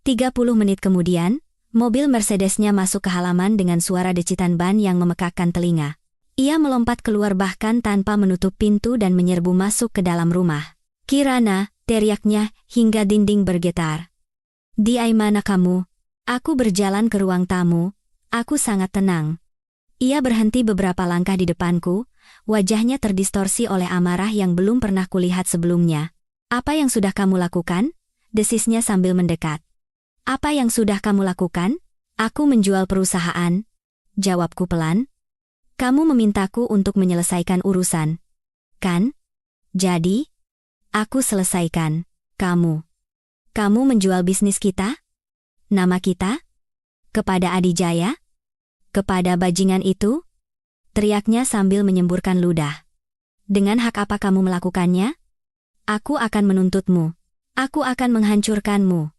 30 menit kemudian, mobil Mercedesnya masuk ke halaman dengan suara decitan ban yang memekakkan telinga. Ia melompat keluar bahkan tanpa menutup pintu dan menyerbu masuk ke dalam rumah. "Kirana," teriaknya hingga dinding bergetar. "Di mana kamu?" Aku berjalan ke ruang tamu. Aku sangat tenang. Ia berhenti beberapa langkah di depanku, wajahnya terdistorsi oleh amarah yang belum pernah kulihat sebelumnya. "Apa yang sudah kamu lakukan?" desisnya sambil mendekat. "Apa yang sudah kamu lakukan?" "Aku menjual perusahaan," jawabku pelan. "Kamu memintaku untuk menyelesaikan urusan, kan? Jadi, aku selesaikan. Kamu menjual bisnis kita? Nama kita? Kepada Adijaya? Kepada bajingan itu?" teriaknya sambil menyemburkan ludah. "Dengan hak apa kamu melakukannya? Aku akan menuntutmu. Aku akan menghancurkanmu.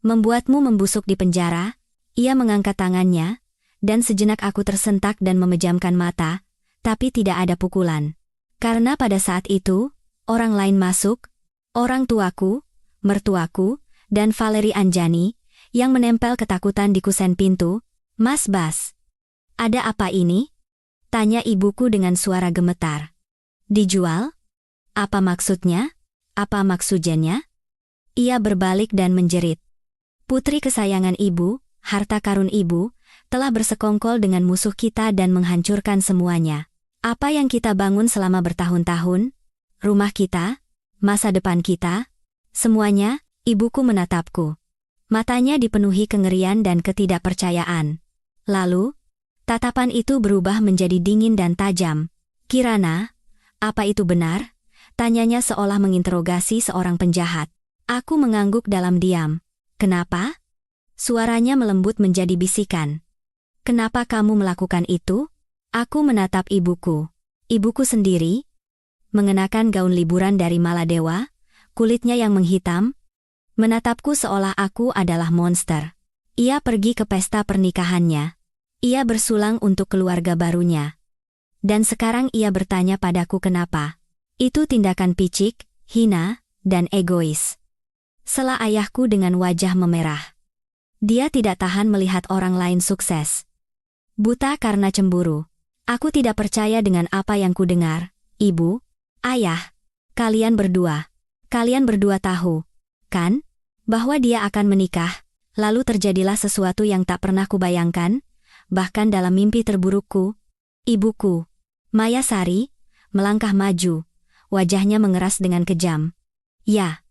Membuatmu membusuk di penjara." Ia mengangkat tangannya, dan sejenak aku tersentak dan memejamkan mata, tapi tidak ada pukulan. Karena pada saat itu, orang lain masuk, orang tuaku, mertuaku, dan Valeri Anjani, yang menempel ketakutan di kusen pintu. "Mas Bas, ada apa ini?" tanya ibuku dengan suara gemetar. "Dijual? Apa maksudnya? Apa maksudnya?" Ia berbalik dan menjerit. "Putri kesayangan ibu, harta karun ibu, telah bersekongkol dengan musuh kita dan menghancurkan semuanya. Apa yang kita bangun selama bertahun-tahun, rumah kita, masa depan kita, semuanya." Ibuku menatapku. Matanya dipenuhi kengerian dan ketidakpercayaan. Lalu, tatapan itu berubah menjadi dingin dan tajam. "Kirana, apa itu benar?" tanyanya seolah menginterogasi seorang penjahat. Aku mengangguk dalam diam. "Kenapa?" Suaranya melembut menjadi bisikan. "Kenapa kamu melakukan itu?" Aku menatap ibuku. Ibuku sendiri, mengenakan gaun liburan dari Maladewa, kulitnya yang menghitam, menatapku seolah aku adalah monster. Ia pergi ke pesta pernikahannya. Ia bersulang untuk keluarga barunya. Dan sekarang ia bertanya padaku kenapa. Itu tindakan picik, hina, dan egois. Sela ayahku dengan wajah memerah. Dia tidak tahan melihat orang lain sukses. Buta karena cemburu. Aku tidak percaya dengan apa yang kudengar. "Ibu, ayah, kalian berdua tahu, kan? Bahwa dia akan menikah." Lalu terjadilah sesuatu yang tak pernah kubayangkan, bahkan dalam mimpi terburukku. Ibuku, Maya Sari, melangkah maju, wajahnya mengeras dengan kejam. "Ya,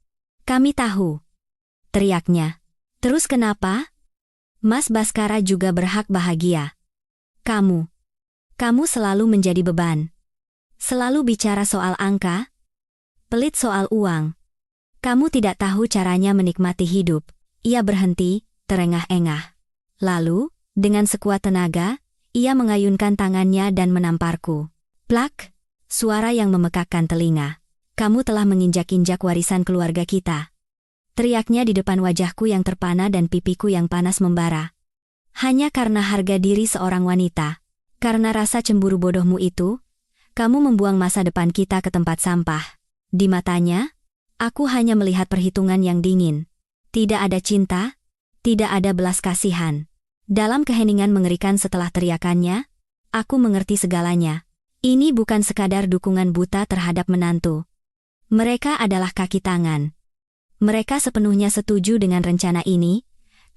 kami tahu," teriaknya. "Terus kenapa? Mas Baskara juga berhak bahagia. Kamu selalu menjadi beban. Selalu bicara soal angka, pelit soal uang. Kamu tidak tahu caranya menikmati hidup." Ia berhenti, terengah-engah. Lalu, dengan sekuat tenaga, ia mengayunkan tangannya dan menamparku. Plak! Suara yang memekakkan telinga. "Kamu telah menginjak-injak warisan keluarga kita." Teriaknya di depan wajahku yang terpana dan pipiku yang panas membara. "Hanya karena harga diri seorang wanita. Karena rasa cemburu bodohmu itu, kamu membuang masa depan kita ke tempat sampah." Di matanya, aku hanya melihat perhitungan yang dingin. Tidak ada cinta, tidak ada belas kasihan. Dalam keheningan mengerikan setelah teriakannya, aku mengerti segalanya. Ini bukan sekadar dukungan buta terhadap menantu. Mereka adalah kaki tangan. Mereka sepenuhnya setuju dengan rencana ini,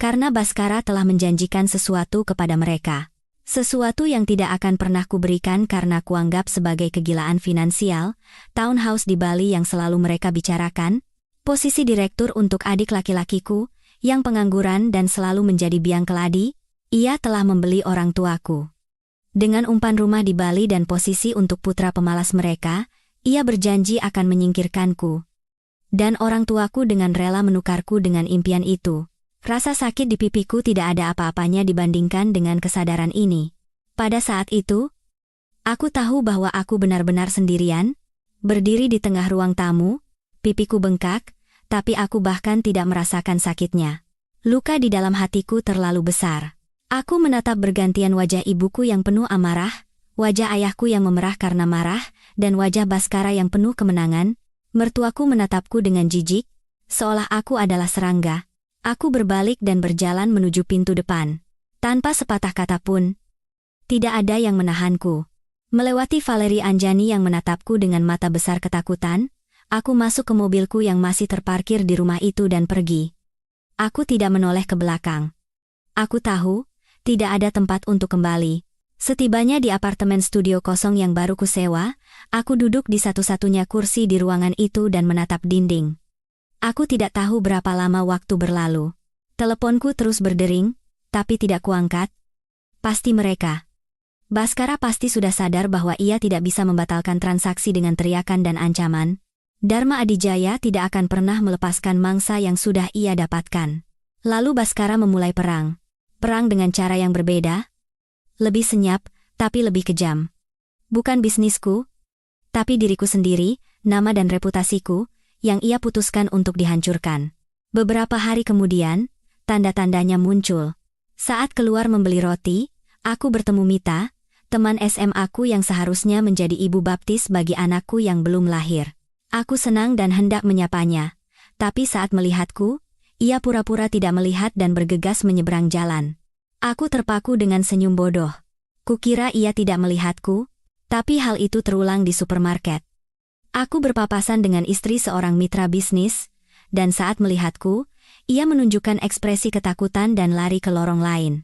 karena Baskara telah menjanjikan sesuatu kepada mereka. Sesuatu yang tidak akan pernah kuberikan karena kuanggap sebagai kegilaan finansial, townhouse di Bali yang selalu mereka bicarakan, posisi direktur untuk adik laki-lakiku, yang pengangguran dan selalu menjadi biang keladi, ia telah membeli orang tuaku. Dengan umpan rumah di Bali dan posisi untuk putra pemalas mereka, ia berjanji akan menyingkirkanku. Dan orang tuaku dengan rela menukarku dengan impian itu. Rasa sakit di pipiku tidak ada apa-apanya dibandingkan dengan kesadaran ini. Pada saat itu, aku tahu bahwa aku benar-benar sendirian, berdiri di tengah ruang tamu, pipiku bengkak, tapi aku bahkan tidak merasakan sakitnya. Luka di dalam hatiku terlalu besar. Aku menatap bergantian wajah ibuku yang penuh amarah, wajah ayahku yang memerah karena marah, dan wajah Baskara yang penuh kemenangan. Mertuaku menatapku dengan jijik, seolah aku adalah serangga. Aku berbalik dan berjalan menuju pintu depan. Tanpa sepatah kata pun, tidak ada yang menahanku. Melewati Valeri Anjani yang menatapku dengan mata besar ketakutan, aku masuk ke mobilku yang masih terparkir di rumah itu dan pergi. Aku tidak menoleh ke belakang. Aku tahu, tidak ada tempat untuk kembali. Setibanya di apartemen studio kosong yang baru kusewa, aku duduk di satu-satunya kursi di ruangan itu dan menatap dinding. Aku tidak tahu berapa lama waktu berlalu. Teleponku terus berdering, tapi tidak kuangkat. Pasti mereka. Baskara pasti sudah sadar bahwa ia tidak bisa membatalkan transaksi dengan teriakan dan ancaman. Dharma Adijaya tidak akan pernah melepaskan mangsa yang sudah ia dapatkan. Lalu Baskara memulai perang. Perang dengan cara yang berbeda. Lebih senyap, tapi lebih kejam. Bukan bisnisku, tapi diriku sendiri, nama dan reputasiku, yang ia putuskan untuk dihancurkan. Beberapa hari kemudian, tanda-tandanya muncul. Saat keluar membeli roti, aku bertemu Mita, teman SMA-ku yang seharusnya menjadi ibu baptis bagi anakku yang belum lahir. Aku senang dan hendak menyapanya, tapi saat melihatku, ia pura-pura tidak melihat dan bergegas menyeberang jalan. Aku terpaku dengan senyum bodoh. Kukira ia tidak melihatku, tapi hal itu terulang di supermarket. Aku berpapasan dengan istri seorang mitra bisnis, dan saat melihatku, ia menunjukkan ekspresi ketakutan dan lari ke lorong lain.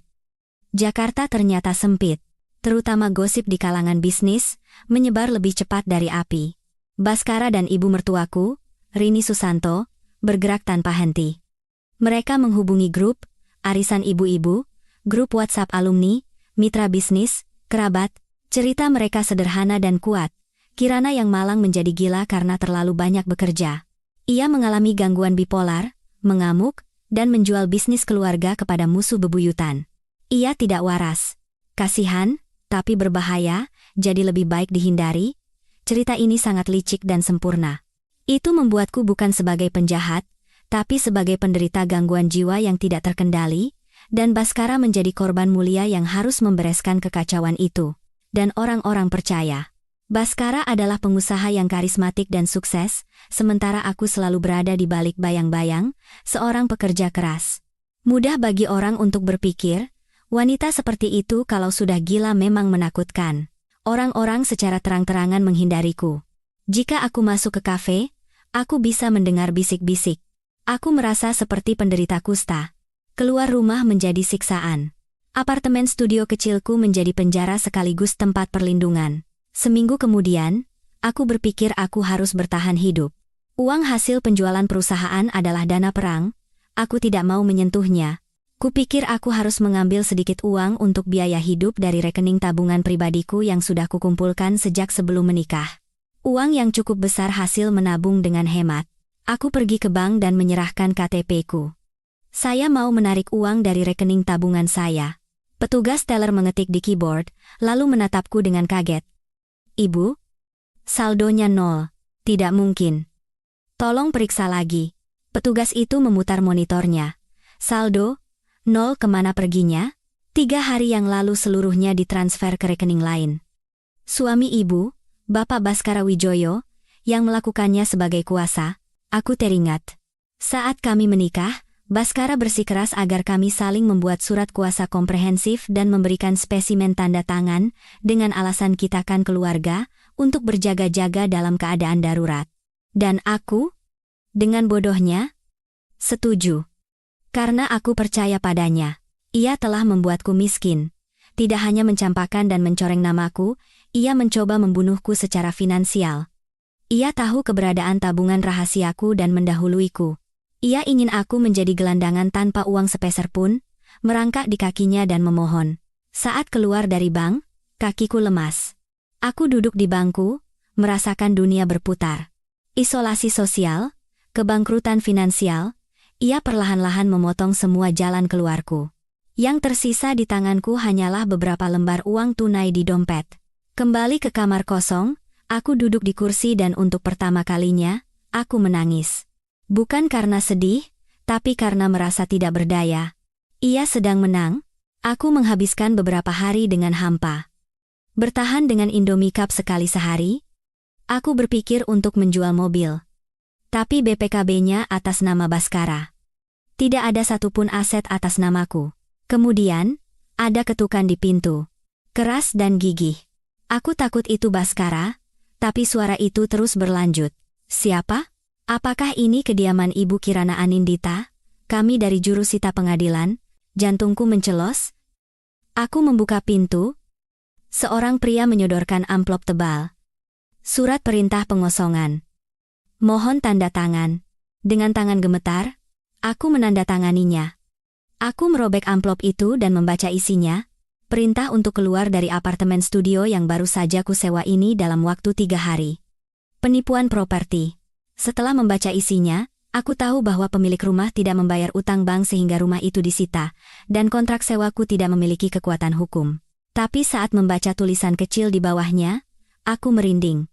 Jakarta ternyata sempit, terutama gosip di kalangan bisnis, menyebar lebih cepat dari api. Baskara dan ibu mertuaku, Rini Susanto, bergerak tanpa henti. Mereka menghubungi grup, arisan ibu-ibu, grup WhatsApp alumni, mitra bisnis, kerabat. Cerita mereka sederhana dan kuat. Kirana yang malang menjadi gila karena terlalu banyak bekerja. Ia mengalami gangguan bipolar, mengamuk, dan menjual bisnis keluarga kepada musuh bebuyutan. Ia tidak waras. Kasihan, tapi berbahaya, jadi lebih baik dihindari. Cerita ini sangat licik dan sempurna. Itu membuatku bukan sebagai penjahat, tapi sebagai penderita gangguan jiwa yang tidak terkendali, dan Baskara menjadi korban mulia yang harus membereskan kekacauan itu. Dan orang-orang percaya. Baskara adalah pengusaha yang karismatik dan sukses, sementara aku selalu berada di balik bayang-bayang, seorang pekerja keras. Mudah bagi orang untuk berpikir, wanita seperti itu kalau sudah gila memang menakutkan. Orang-orang secara terang-terangan menghindariku. Jika aku masuk ke kafe, aku bisa mendengar bisik-bisik. Aku merasa seperti penderita kusta. Keluar rumah menjadi siksaan. Apartemen studio kecilku menjadi penjara sekaligus tempat perlindungan. Seminggu kemudian, aku berpikir aku harus bertahan hidup. Uang hasil penjualan perusahaan adalah dana perang. Aku tidak mau menyentuhnya. Kupikir aku harus mengambil sedikit uang untuk biaya hidup dari rekening tabungan pribadiku yang sudah kukumpulkan sejak sebelum menikah. Uang yang cukup besar hasil menabung dengan hemat. Aku pergi ke bank dan menyerahkan KTP-ku. Saya mau menarik uang dari rekening tabungan saya. Petugas teller mengetik di keyboard, lalu menatapku dengan kaget. Ibu? Saldonya 0. Tidak mungkin. Tolong periksa lagi. Petugas itu memutar monitornya. Saldo? 0 kemana perginya? 3 hari yang lalu seluruhnya ditransfer ke rekening lain. Suami ibu, Bapak Baskara Wijoyo, yang melakukannya sebagai kuasa. Aku teringat. Saat kami menikah, Baskara bersikeras agar kami saling membuat surat kuasa komprehensif dan memberikan spesimen tanda tangan dengan alasan kita kan keluarga untuk berjaga-jaga dalam keadaan darurat. Dan aku, dengan bodohnya, setuju. Karena aku percaya padanya. Ia telah membuatku miskin. Tidak hanya mencampakkan dan mencoreng namaku, ia mencoba membunuhku secara finansial. Ia tahu keberadaan tabungan rahasiaku dan mendahuluiku. Ia ingin aku menjadi gelandangan tanpa uang sepeser pun, merangkak di kakinya dan memohon. Saat keluar dari bank, kakiku lemas. Aku duduk di bangku, merasakan dunia berputar. Isolasi sosial, kebangkrutan finansial, ia perlahan-lahan memotong semua jalan keluarku. Yang tersisa di tanganku hanyalah beberapa lembar uang tunai di dompet. Kembali ke kamar kosong, aku duduk di kursi dan untuk pertama kalinya, aku menangis. Bukan karena sedih, tapi karena merasa tidak berdaya. Ia sedang menang, aku menghabiskan beberapa hari dengan hampa. Bertahan dengan Indomie Cup sekali sehari, aku berpikir untuk menjual mobil. Tapi BPKB-nya atas nama Baskara. Tidak ada satupun aset atas namaku. Kemudian, ada ketukan di pintu. Keras dan gigih. Aku takut itu Baskara, tapi suara itu terus berlanjut. Siapa? Apakah ini kediaman Ibu Kirana Anindita? Kami dari jurusita pengadilan. Jantungku mencelos. Aku membuka pintu. Seorang pria menyodorkan amplop tebal. Surat perintah pengosongan. Mohon tanda tangan. Dengan tangan gemetar, aku menandatanganinya. Aku merobek amplop itu dan membaca isinya. Perintah untuk keluar dari apartemen studio yang baru saja kusewa ini dalam waktu 3 hari. Penipuan properti. Setelah membaca isinya, aku tahu bahwa pemilik rumah tidak membayar utang bank sehingga rumah itu disita, dan kontrak sewaku tidak memiliki kekuatan hukum. Tapi saat membaca tulisan kecil di bawahnya, aku merinding.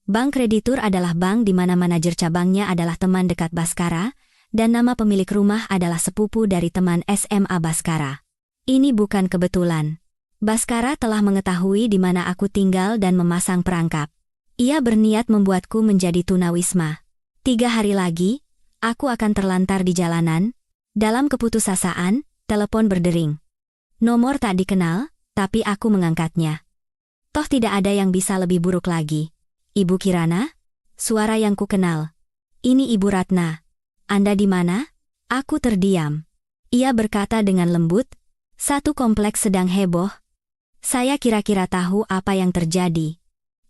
Bank kreditur adalah bank di mana manajer cabangnya adalah teman dekat Baskara, dan nama pemilik rumah adalah sepupu dari teman SMA Baskara. Ini bukan kebetulan. Baskara telah mengetahui di mana aku tinggal dan memasang perangkap. Ia berniat membuatku menjadi tunawisma. 3 hari lagi, aku akan terlantar di jalanan. Dalam keputusasaan, telepon berdering. Nomor tak dikenal, tapi aku mengangkatnya. Toh tidak ada yang bisa lebih buruk lagi. Ibu Kirana? Suara yang ku kenal. Ini Ibu Ratna. Anda di mana? Aku terdiam. Ia berkata dengan lembut, satu kompleks sedang heboh. Saya kira-kira tahu apa yang terjadi.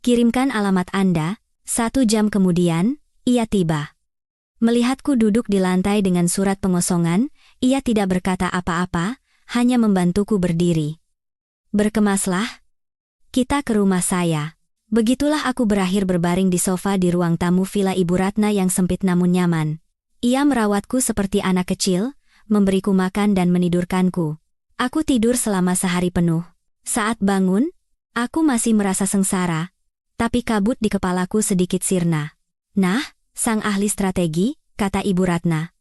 Kirimkan alamat Anda. 1 jam kemudian, ia tiba. Melihatku duduk di lantai dengan surat pengosongan, ia tidak berkata apa-apa, hanya membantuku berdiri. Berkemaslah. Kita ke rumah saya. Begitulah aku berakhir berbaring di sofa di ruang tamu villa Ibu Ratna yang sempit namun nyaman. Ia merawatku seperti anak kecil, memberiku makan dan menidurkanku. Aku tidur selama sehari penuh. Saat bangun, aku masih merasa sengsara, tapi kabut di kepalaku sedikit sirna. Nah, sang ahli strategi, kata Ibu Ratna.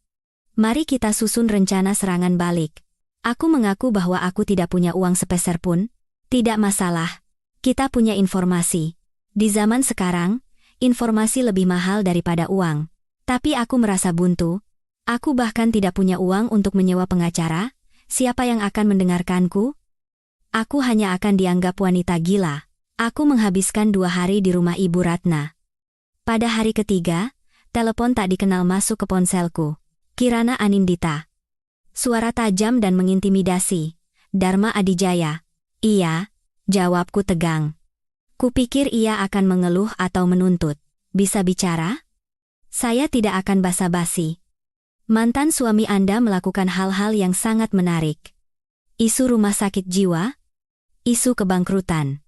Mari kita susun rencana serangan balik. Aku mengaku bahwa aku tidak punya uang sepeser pun. Tidak masalah. Kita punya informasi. Di zaman sekarang, informasi lebih mahal daripada uang. Tapi aku merasa buntu. Aku bahkan tidak punya uang untuk menyewa pengacara. Siapa yang akan mendengarkanku? Aku hanya akan dianggap wanita gila. Aku menghabiskan 2 hari di rumah Ibu Ratna. Pada hari ketiga, telepon tak dikenal masuk ke ponselku. Kirana Anindita. Suara tajam dan mengintimidasi. Dharma Adijaya. Iya, jawabku tegang. Kupikir ia akan mengeluh atau menuntut. Bisa bicara? Saya tidak akan basa-basi. Mantan suami Anda melakukan hal-hal yang sangat menarik. Isu rumah sakit jiwa, isu kebangkrutan.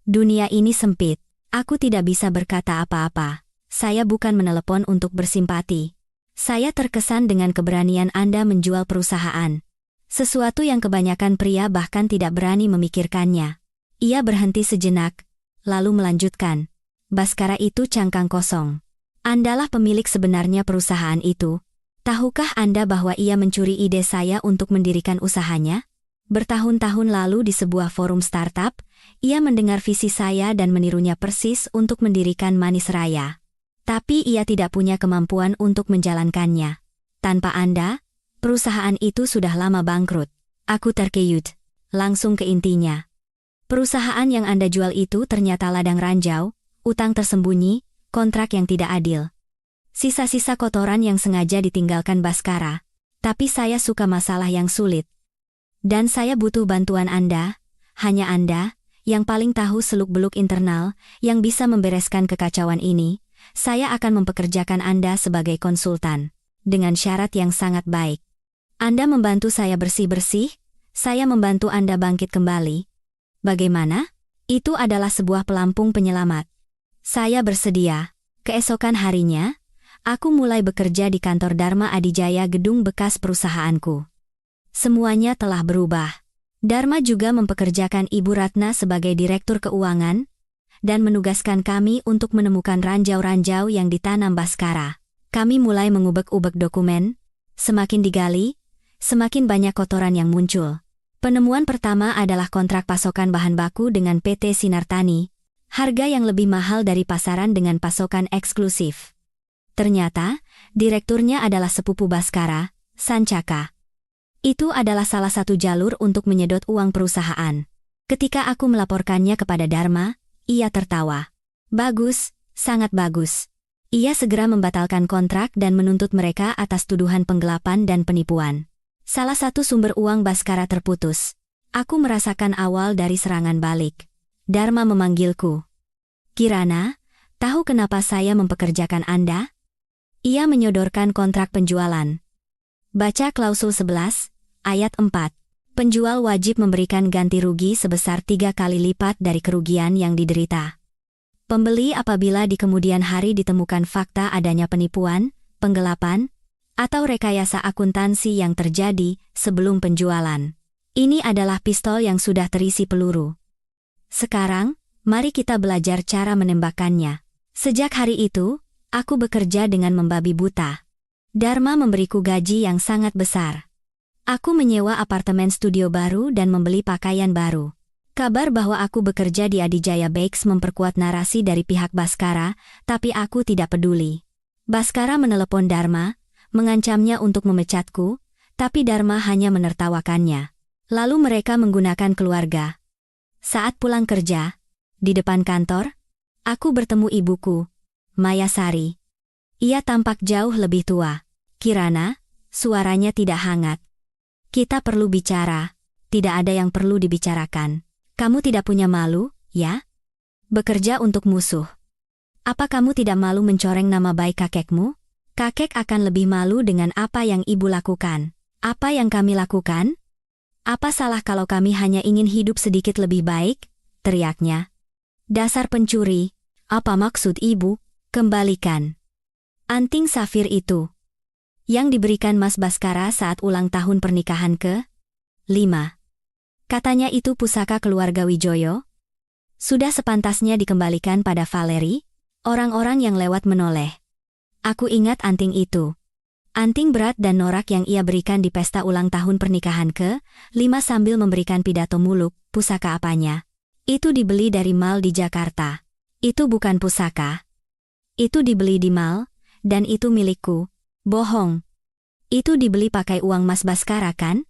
Dunia ini sempit. Aku tidak bisa berkata apa-apa. Saya bukan menelepon untuk bersimpati. Saya terkesan dengan keberanian Anda menjual perusahaan. Sesuatu yang kebanyakan pria bahkan tidak berani memikirkannya. Ia berhenti sejenak, lalu melanjutkan. Baskara itu cangkang kosong. Andalah pemilik sebenarnya perusahaan itu. Tahukah Anda bahwa ia mencuri ide saya untuk mendirikan usahanya? Bertahun-tahun lalu di sebuah forum startup, ia mendengar visi saya dan menirunya persis untuk mendirikan Manis Raya. Tapi ia tidak punya kemampuan untuk menjalankannya. Tanpa Anda, Perusahaan itu sudah lama bangkrut. Aku terkejut. Langsung ke intinya. Perusahaan yang Anda jual itu ternyata ladang ranjau, utang tersembunyi, kontrak yang tidak adil. Sisa-sisa kotoran yang sengaja ditinggalkan Baskara. Tapi saya suka masalah yang sulit. Dan saya butuh bantuan Anda, hanya Anda, yang paling tahu seluk-beluk internal, yang bisa membereskan kekacauan ini. Saya akan mempekerjakan Anda sebagai konsultan. Dengan syarat yang sangat baik. Anda membantu saya bersih-bersih, saya membantu Anda bangkit kembali. Bagaimana? Itu adalah sebuah pelampung penyelamat. Saya bersedia. Keesokan harinya, aku mulai bekerja di kantor Dharma Adijaya, gedung bekas perusahaanku. Semuanya telah berubah. Dharma juga mempekerjakan Ibu Ratna sebagai direktur keuangan dan menugaskan kami untuk menemukan ranjau-ranjau yang ditanam Baskara. Kami mulai mengubek-ubek dokumen. Semakin digali, semakin banyak kotoran yang muncul. Penemuan pertama adalah kontrak pasokan bahan baku dengan PT Sinartani, harga yang lebih mahal dari pasaran dengan pasokan eksklusif. Ternyata, direkturnya adalah sepupu Baskara, Sancaka. Itu adalah salah satu jalur untuk menyedot uang perusahaan. Ketika aku melaporkannya kepada Dharma, ia tertawa. Bagus, sangat bagus. Ia segera membatalkan kontrak dan menuntut mereka atas tuduhan penggelapan dan penipuan. Salah satu sumber uang Baskara terputus. Aku merasakan awal dari serangan balik. Dharma memanggilku. Kirana, tahu kenapa saya mempekerjakan Anda? Ia menyodorkan kontrak penjualan. Baca klausul 11. Ayat 4. Penjual wajib memberikan ganti rugi sebesar 3 kali lipat dari kerugian yang diderita. Pembeli apabila di kemudian hari ditemukan fakta adanya penipuan, penggelapan, atau rekayasa akuntansi yang terjadi sebelum penjualan. Ini adalah pistol yang sudah terisi peluru. Sekarang, mari kita belajar cara menembakkannya. Sejak hari itu, aku bekerja dengan membabi buta. Dharma memberiku gaji yang sangat besar. Aku menyewa apartemen studio baru dan membeli pakaian baru. Kabar bahwa aku bekerja di Adijaya Bakes memperkuat narasi dari pihak Baskara, tapi aku tidak peduli. Baskara menelepon Dharma, mengancamnya untuk memecatku, tapi Dharma hanya menertawakannya. Lalu mereka menggunakan keluarga. Saat pulang kerja, di depan kantor, aku bertemu ibuku, Mayasari. Ia tampak jauh lebih tua. Kirana, suaranya tidak hangat. Kita perlu bicara, tidak ada yang perlu dibicarakan. Kamu tidak punya malu, ya? Bekerja untuk musuh. Apa kamu tidak malu mencoreng nama baik kakekmu? Kakek akan lebih malu dengan apa yang ibu lakukan. Apa yang kami lakukan? Apa salah kalau kami hanya ingin hidup sedikit lebih baik? Teriaknya. Dasar pencuri, apa maksud ibu? Kembalikan anting safir itu. Yang diberikan Mas Baskara saat ulang tahun pernikahan ke-5. Katanya itu pusaka keluarga Wijoyo. Sudah sepantasnya dikembalikan pada Valeri. Orang-orang yang lewat menoleh. Aku ingat anting itu. Anting berat dan norak yang ia berikan di pesta ulang tahun pernikahan ke-5 sambil memberikan pidato muluk. Pusaka apanya? Itu dibeli dari mal di Jakarta. Itu bukan pusaka. Itu dibeli di mal, dan itu milikku. Bohong. Itu dibeli pakai uang Mas Baskara kan?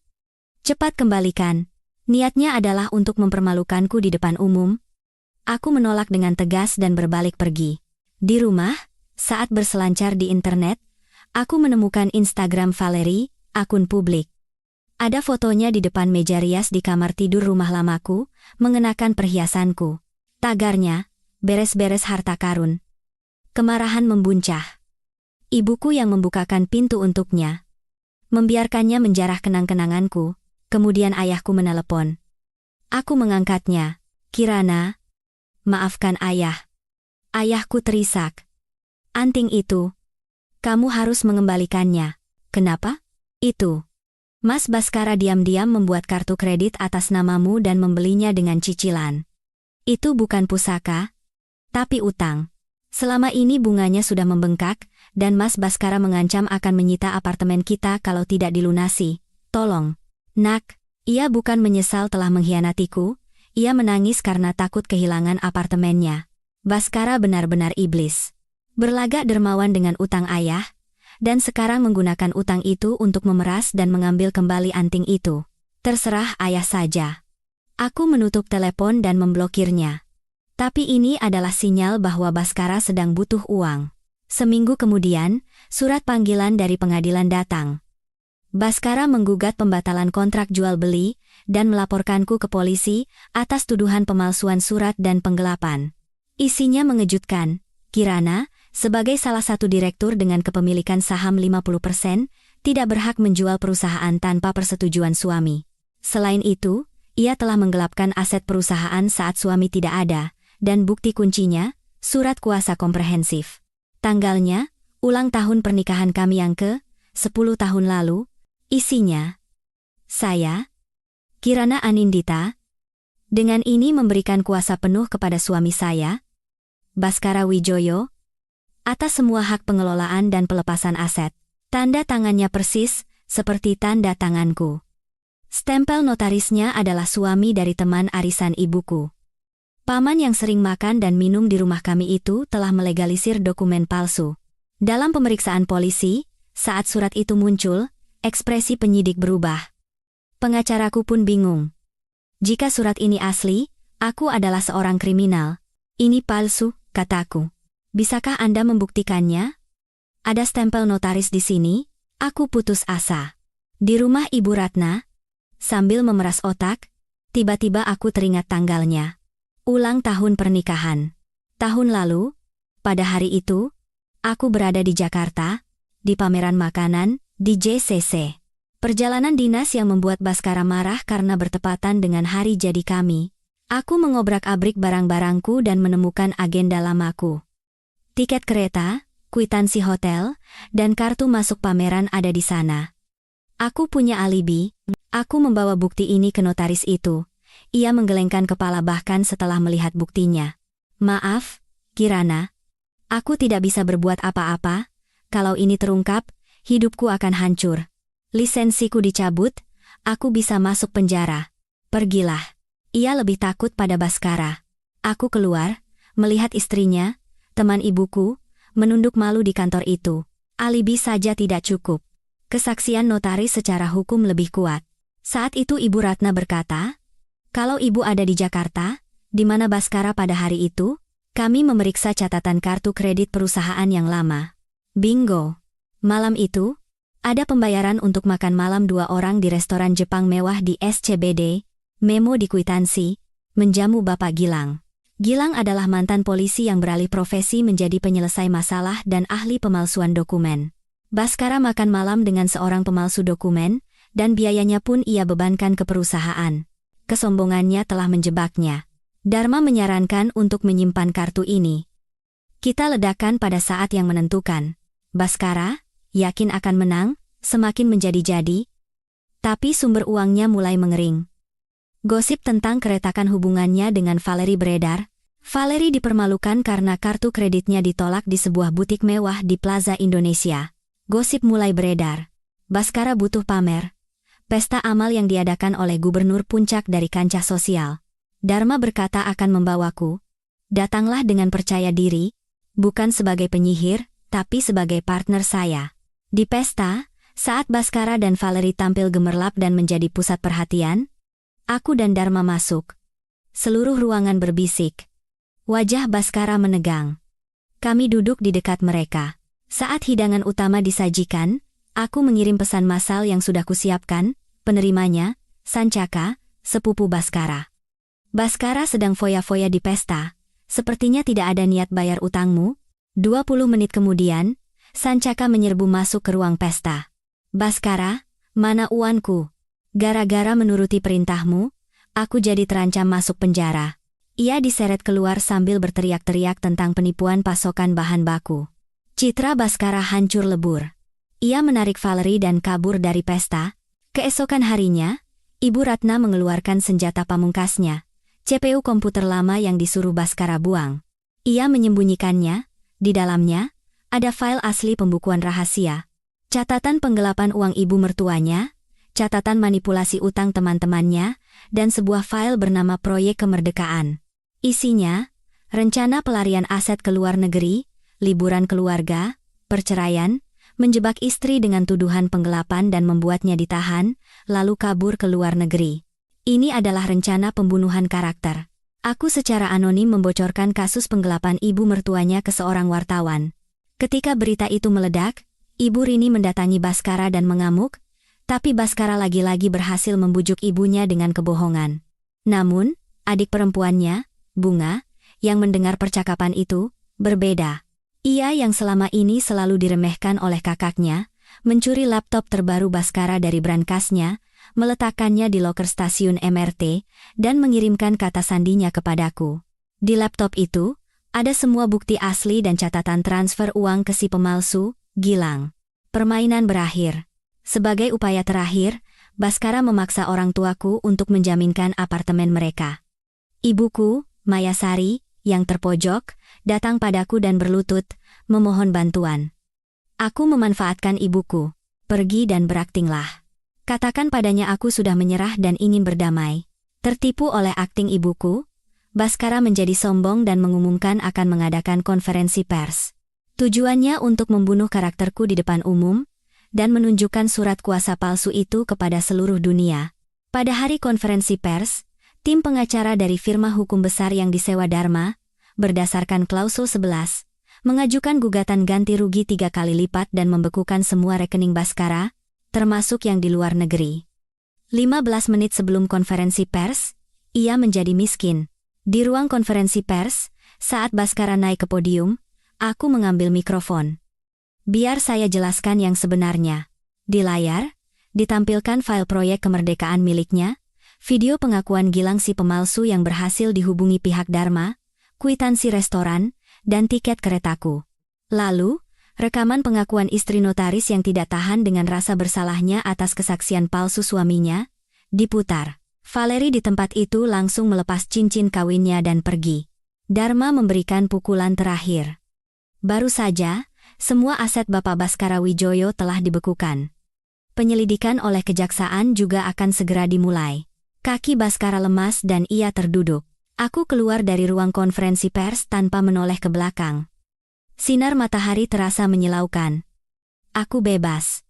Cepat kembalikan. Niatnya adalah untuk mempermalukanku di depan umum. Aku menolak dengan tegas dan berbalik pergi. Di rumah, saat berselancar di internet, aku menemukan Instagram Valeri, akun publik. Ada fotonya di depan meja rias di kamar tidur rumah lamaku, mengenakan perhiasanku. Tagarnya, beres-beres harta karun. Kemarahan membuncah. Ibuku yang membukakan pintu untuknya. Membiarkannya menjarah kenang-kenanganku, kemudian ayahku menelepon. Aku mengangkatnya. Kirana. Maafkan ayah. Ayahku terisak. Anting itu. Kamu harus mengembalikannya. Kenapa? Itu. Mas Baskara diam-diam membuat kartu kredit atas namamu dan membelinya dengan cicilan. Itu bukan pusaka, tapi utang. Selama ini bunganya sudah membengkak, dan Mas Baskara mengancam akan menyita apartemen kita kalau tidak dilunasi. Tolong. Nak, ia bukan menyesal telah mengkhianatiku, ia menangis karena takut kehilangan apartemennya. Baskara benar-benar iblis. Berlagak dermawan dengan utang ayah, dan sekarang menggunakan utang itu untuk memeras dan mengambil kembali anting itu. Terserah ayah saja. Aku menutup telepon dan memblokirnya. Tapi ini adalah sinyal bahwa Baskara sedang butuh uang. Seminggu kemudian, surat panggilan dari pengadilan datang. Baskara menggugat pembatalan kontrak jual beli dan melaporkanku ke polisi atas tuduhan pemalsuan surat dan penggelapan. Isinya mengejutkan. Kirana, sebagai salah satu direktur dengan kepemilikan saham 50%, tidak berhak menjual perusahaan tanpa persetujuan suami. Selain itu, ia telah menggelapkan aset perusahaan saat suami tidak ada, dan bukti kuncinya, surat kuasa komprehensif. Tanggalnya, ulang tahun pernikahan kami yang ke-10 tahun lalu, isinya. Saya, Kirana Anindita, dengan ini memberikan kuasa penuh kepada suami saya, Baskara Wijoyo, atas semua hak pengelolaan dan pelepasan aset. Tanda tangannya persis, seperti tanda tanganku. Stempel notarisnya adalah suami dari teman arisan ibuku. Paman yang sering makan dan minum di rumah kami itu telah melegalisir dokumen palsu. Dalam pemeriksaan polisi, saat surat itu muncul, ekspresi penyidik berubah. Pengacaraku pun bingung. Jika surat ini asli, aku adalah seorang kriminal. Ini palsu, kataku. Bisakah Anda membuktikannya? Ada stempel notaris di sini, aku putus asa. Di rumah Ibu Ratna, sambil memeras otak, tiba-tiba aku teringat tanggalnya. Ulang tahun pernikahan. Tahun lalu, pada hari itu, aku berada di Jakarta, di pameran makanan, di JCC. Perjalanan dinas yang membuat Baskara marah karena bertepatan dengan hari jadi kami. Aku mengobrak-abrik barang-barangku dan menemukan agenda lamaku. Tiket kereta, kwitansi hotel, dan kartu masuk pameran ada di sana. Aku punya alibi, aku membawa bukti ini ke notaris itu. Ia menggelengkan kepala bahkan setelah melihat buktinya. Maaf, Kirana. Aku tidak bisa berbuat apa-apa. Kalau ini terungkap, hidupku akan hancur. Lisensiku dicabut, aku bisa masuk penjara. Pergilah. Ia lebih takut pada Baskara. Aku keluar, melihat istrinya, teman ibuku, menunduk malu di kantor itu. Alibi saja tidak cukup. Kesaksian notaris secara hukum lebih kuat. Saat itu Ibu Ratna berkata, kalau ibu ada di Jakarta, di mana Baskara pada hari itu, kami memeriksa catatan kartu kredit perusahaan yang lama. Bingo. Malam itu, ada pembayaran untuk makan malam 2 orang di restoran Jepang mewah di SCBD, memo di kwitansi, menjamu Bapak Gilang. Gilang adalah mantan polisi yang beralih profesi menjadi penyelesai masalah dan ahli pemalsuan dokumen. Baskara makan malam dengan seorang pemalsu dokumen, dan biayanya pun ia bebankan ke perusahaan. Kesombongannya telah menjebaknya. Dharma menyarankan untuk menyimpan kartu ini. Kita ledakan pada saat yang menentukan. Baskara, yakin akan menang, semakin menjadi-jadi. Tapi sumber uangnya mulai mengering. Gosip tentang keretakan hubungannya dengan Valerie beredar. Valerie dipermalukan karena kartu kreditnya ditolak di sebuah butik mewah di Plaza Indonesia. Gosip mulai beredar. Baskara butuh pamer. Pesta amal yang diadakan oleh Gubernur Puncak dari kancah sosial. Dharma berkata akan membawaku. Datanglah dengan percaya diri, bukan sebagai penyihir, tapi sebagai partner saya. Di pesta, saat Baskara dan Valerie tampil gemerlap dan menjadi pusat perhatian, aku dan Dharma masuk. Seluruh ruangan berbisik. Wajah Baskara menegang. Kami duduk di dekat mereka. Saat hidangan utama disajikan, aku mengirim pesan massal yang sudah kusiapkan, penerimanya, Sancaka, sepupu Baskara. Baskara sedang foya-foya di pesta. Sepertinya tidak ada niat bayar utangmu. 20 menit kemudian, Sancaka menyerbu masuk ke ruang pesta. Baskara, mana uanku? Gara-gara menuruti perintahmu, aku jadi terancam masuk penjara. Ia diseret keluar sambil berteriak-teriak tentang penipuan pasokan bahan baku. Citra Baskara hancur lebur. Ia menarik Valerie dan kabur dari pesta. Keesokan harinya, Ibu Ratna mengeluarkan senjata pamungkasnya, CPU komputer lama yang disuruh Baskara buang. Ia menyembunyikannya, di dalamnya, ada file asli pembukuan rahasia, catatan penggelapan uang ibu mertuanya, catatan manipulasi utang teman-temannya, dan sebuah file bernama Proyek Kemerdekaan. Isinya, rencana pelarian aset ke luar negeri, liburan keluarga, perceraian, menjebak istri dengan tuduhan penggelapan dan membuatnya ditahan, lalu kabur ke luar negeri. Ini adalah rencana pembunuhan karakter. Aku secara anonim membocorkan kasus penggelapan ibu mertuanya ke seorang wartawan. Ketika berita itu meledak, Ibu Rini mendatangi Baskara dan mengamuk, tapi Baskara lagi-lagi berhasil membujuk ibunya dengan kebohongan. Namun, adik perempuannya, Bunga, yang mendengar percakapan itu, berbeda. Ia yang selama ini selalu diremehkan oleh kakaknya, mencuri laptop terbaru Baskara dari brankasnya, meletakkannya di loker stasiun MRT, dan mengirimkan kata sandinya kepadaku. Di laptop itu, ada semua bukti asli dan catatan transfer uang ke si pemalsu, Gilang. Permainan berakhir. Sebagai upaya terakhir, Baskara memaksa orang tuaku untuk menjaminkan apartemen mereka. Ibuku, Mayasari, yang terpojok, datang padaku dan berlutut, memohon bantuan. Aku memanfaatkan ibuku. Pergi dan beraktinglah. Katakan padanya aku sudah menyerah dan ingin berdamai. Tertipu oleh akting ibuku, Baskara menjadi sombong dan mengumumkan akan mengadakan konferensi pers. Tujuannya untuk membunuh karakterku di depan umum, dan menunjukkan surat kuasa palsu itu kepada seluruh dunia. Pada hari konferensi pers, tim pengacara dari firma hukum besar yang disewa Dharma, berdasarkan klausul 11, mengajukan gugatan ganti rugi 3 kali lipat dan membekukan semua rekening Baskara, termasuk yang di luar negeri. 15 menit sebelum konferensi pers, ia menjadi miskin. Di ruang konferensi pers, saat Baskara naik ke podium, aku mengambil mikrofon. Biar saya jelaskan yang sebenarnya. Di layar, ditampilkan file proyek kemerdekaan miliknya, video pengakuan Gilang si pemalsu yang berhasil dihubungi pihak Dharma, kwitansi restoran, dan tiket keretaku. Lalu, rekaman pengakuan istri notaris yang tidak tahan dengan rasa bersalahnya atas kesaksian palsu suaminya, diputar. Valeri di tempat itu langsung melepas cincin kawinnya dan pergi. Dharma memberikan pukulan terakhir. Baru saja, semua aset Bapak Baskara Wijoyo telah dibekukan. Penyelidikan oleh kejaksaan juga akan segera dimulai. Kaki Baskara lemas dan ia terduduk. Aku keluar dari ruang konferensi pers tanpa menoleh ke belakang. Sinar matahari terasa menyilaukan. Aku bebas.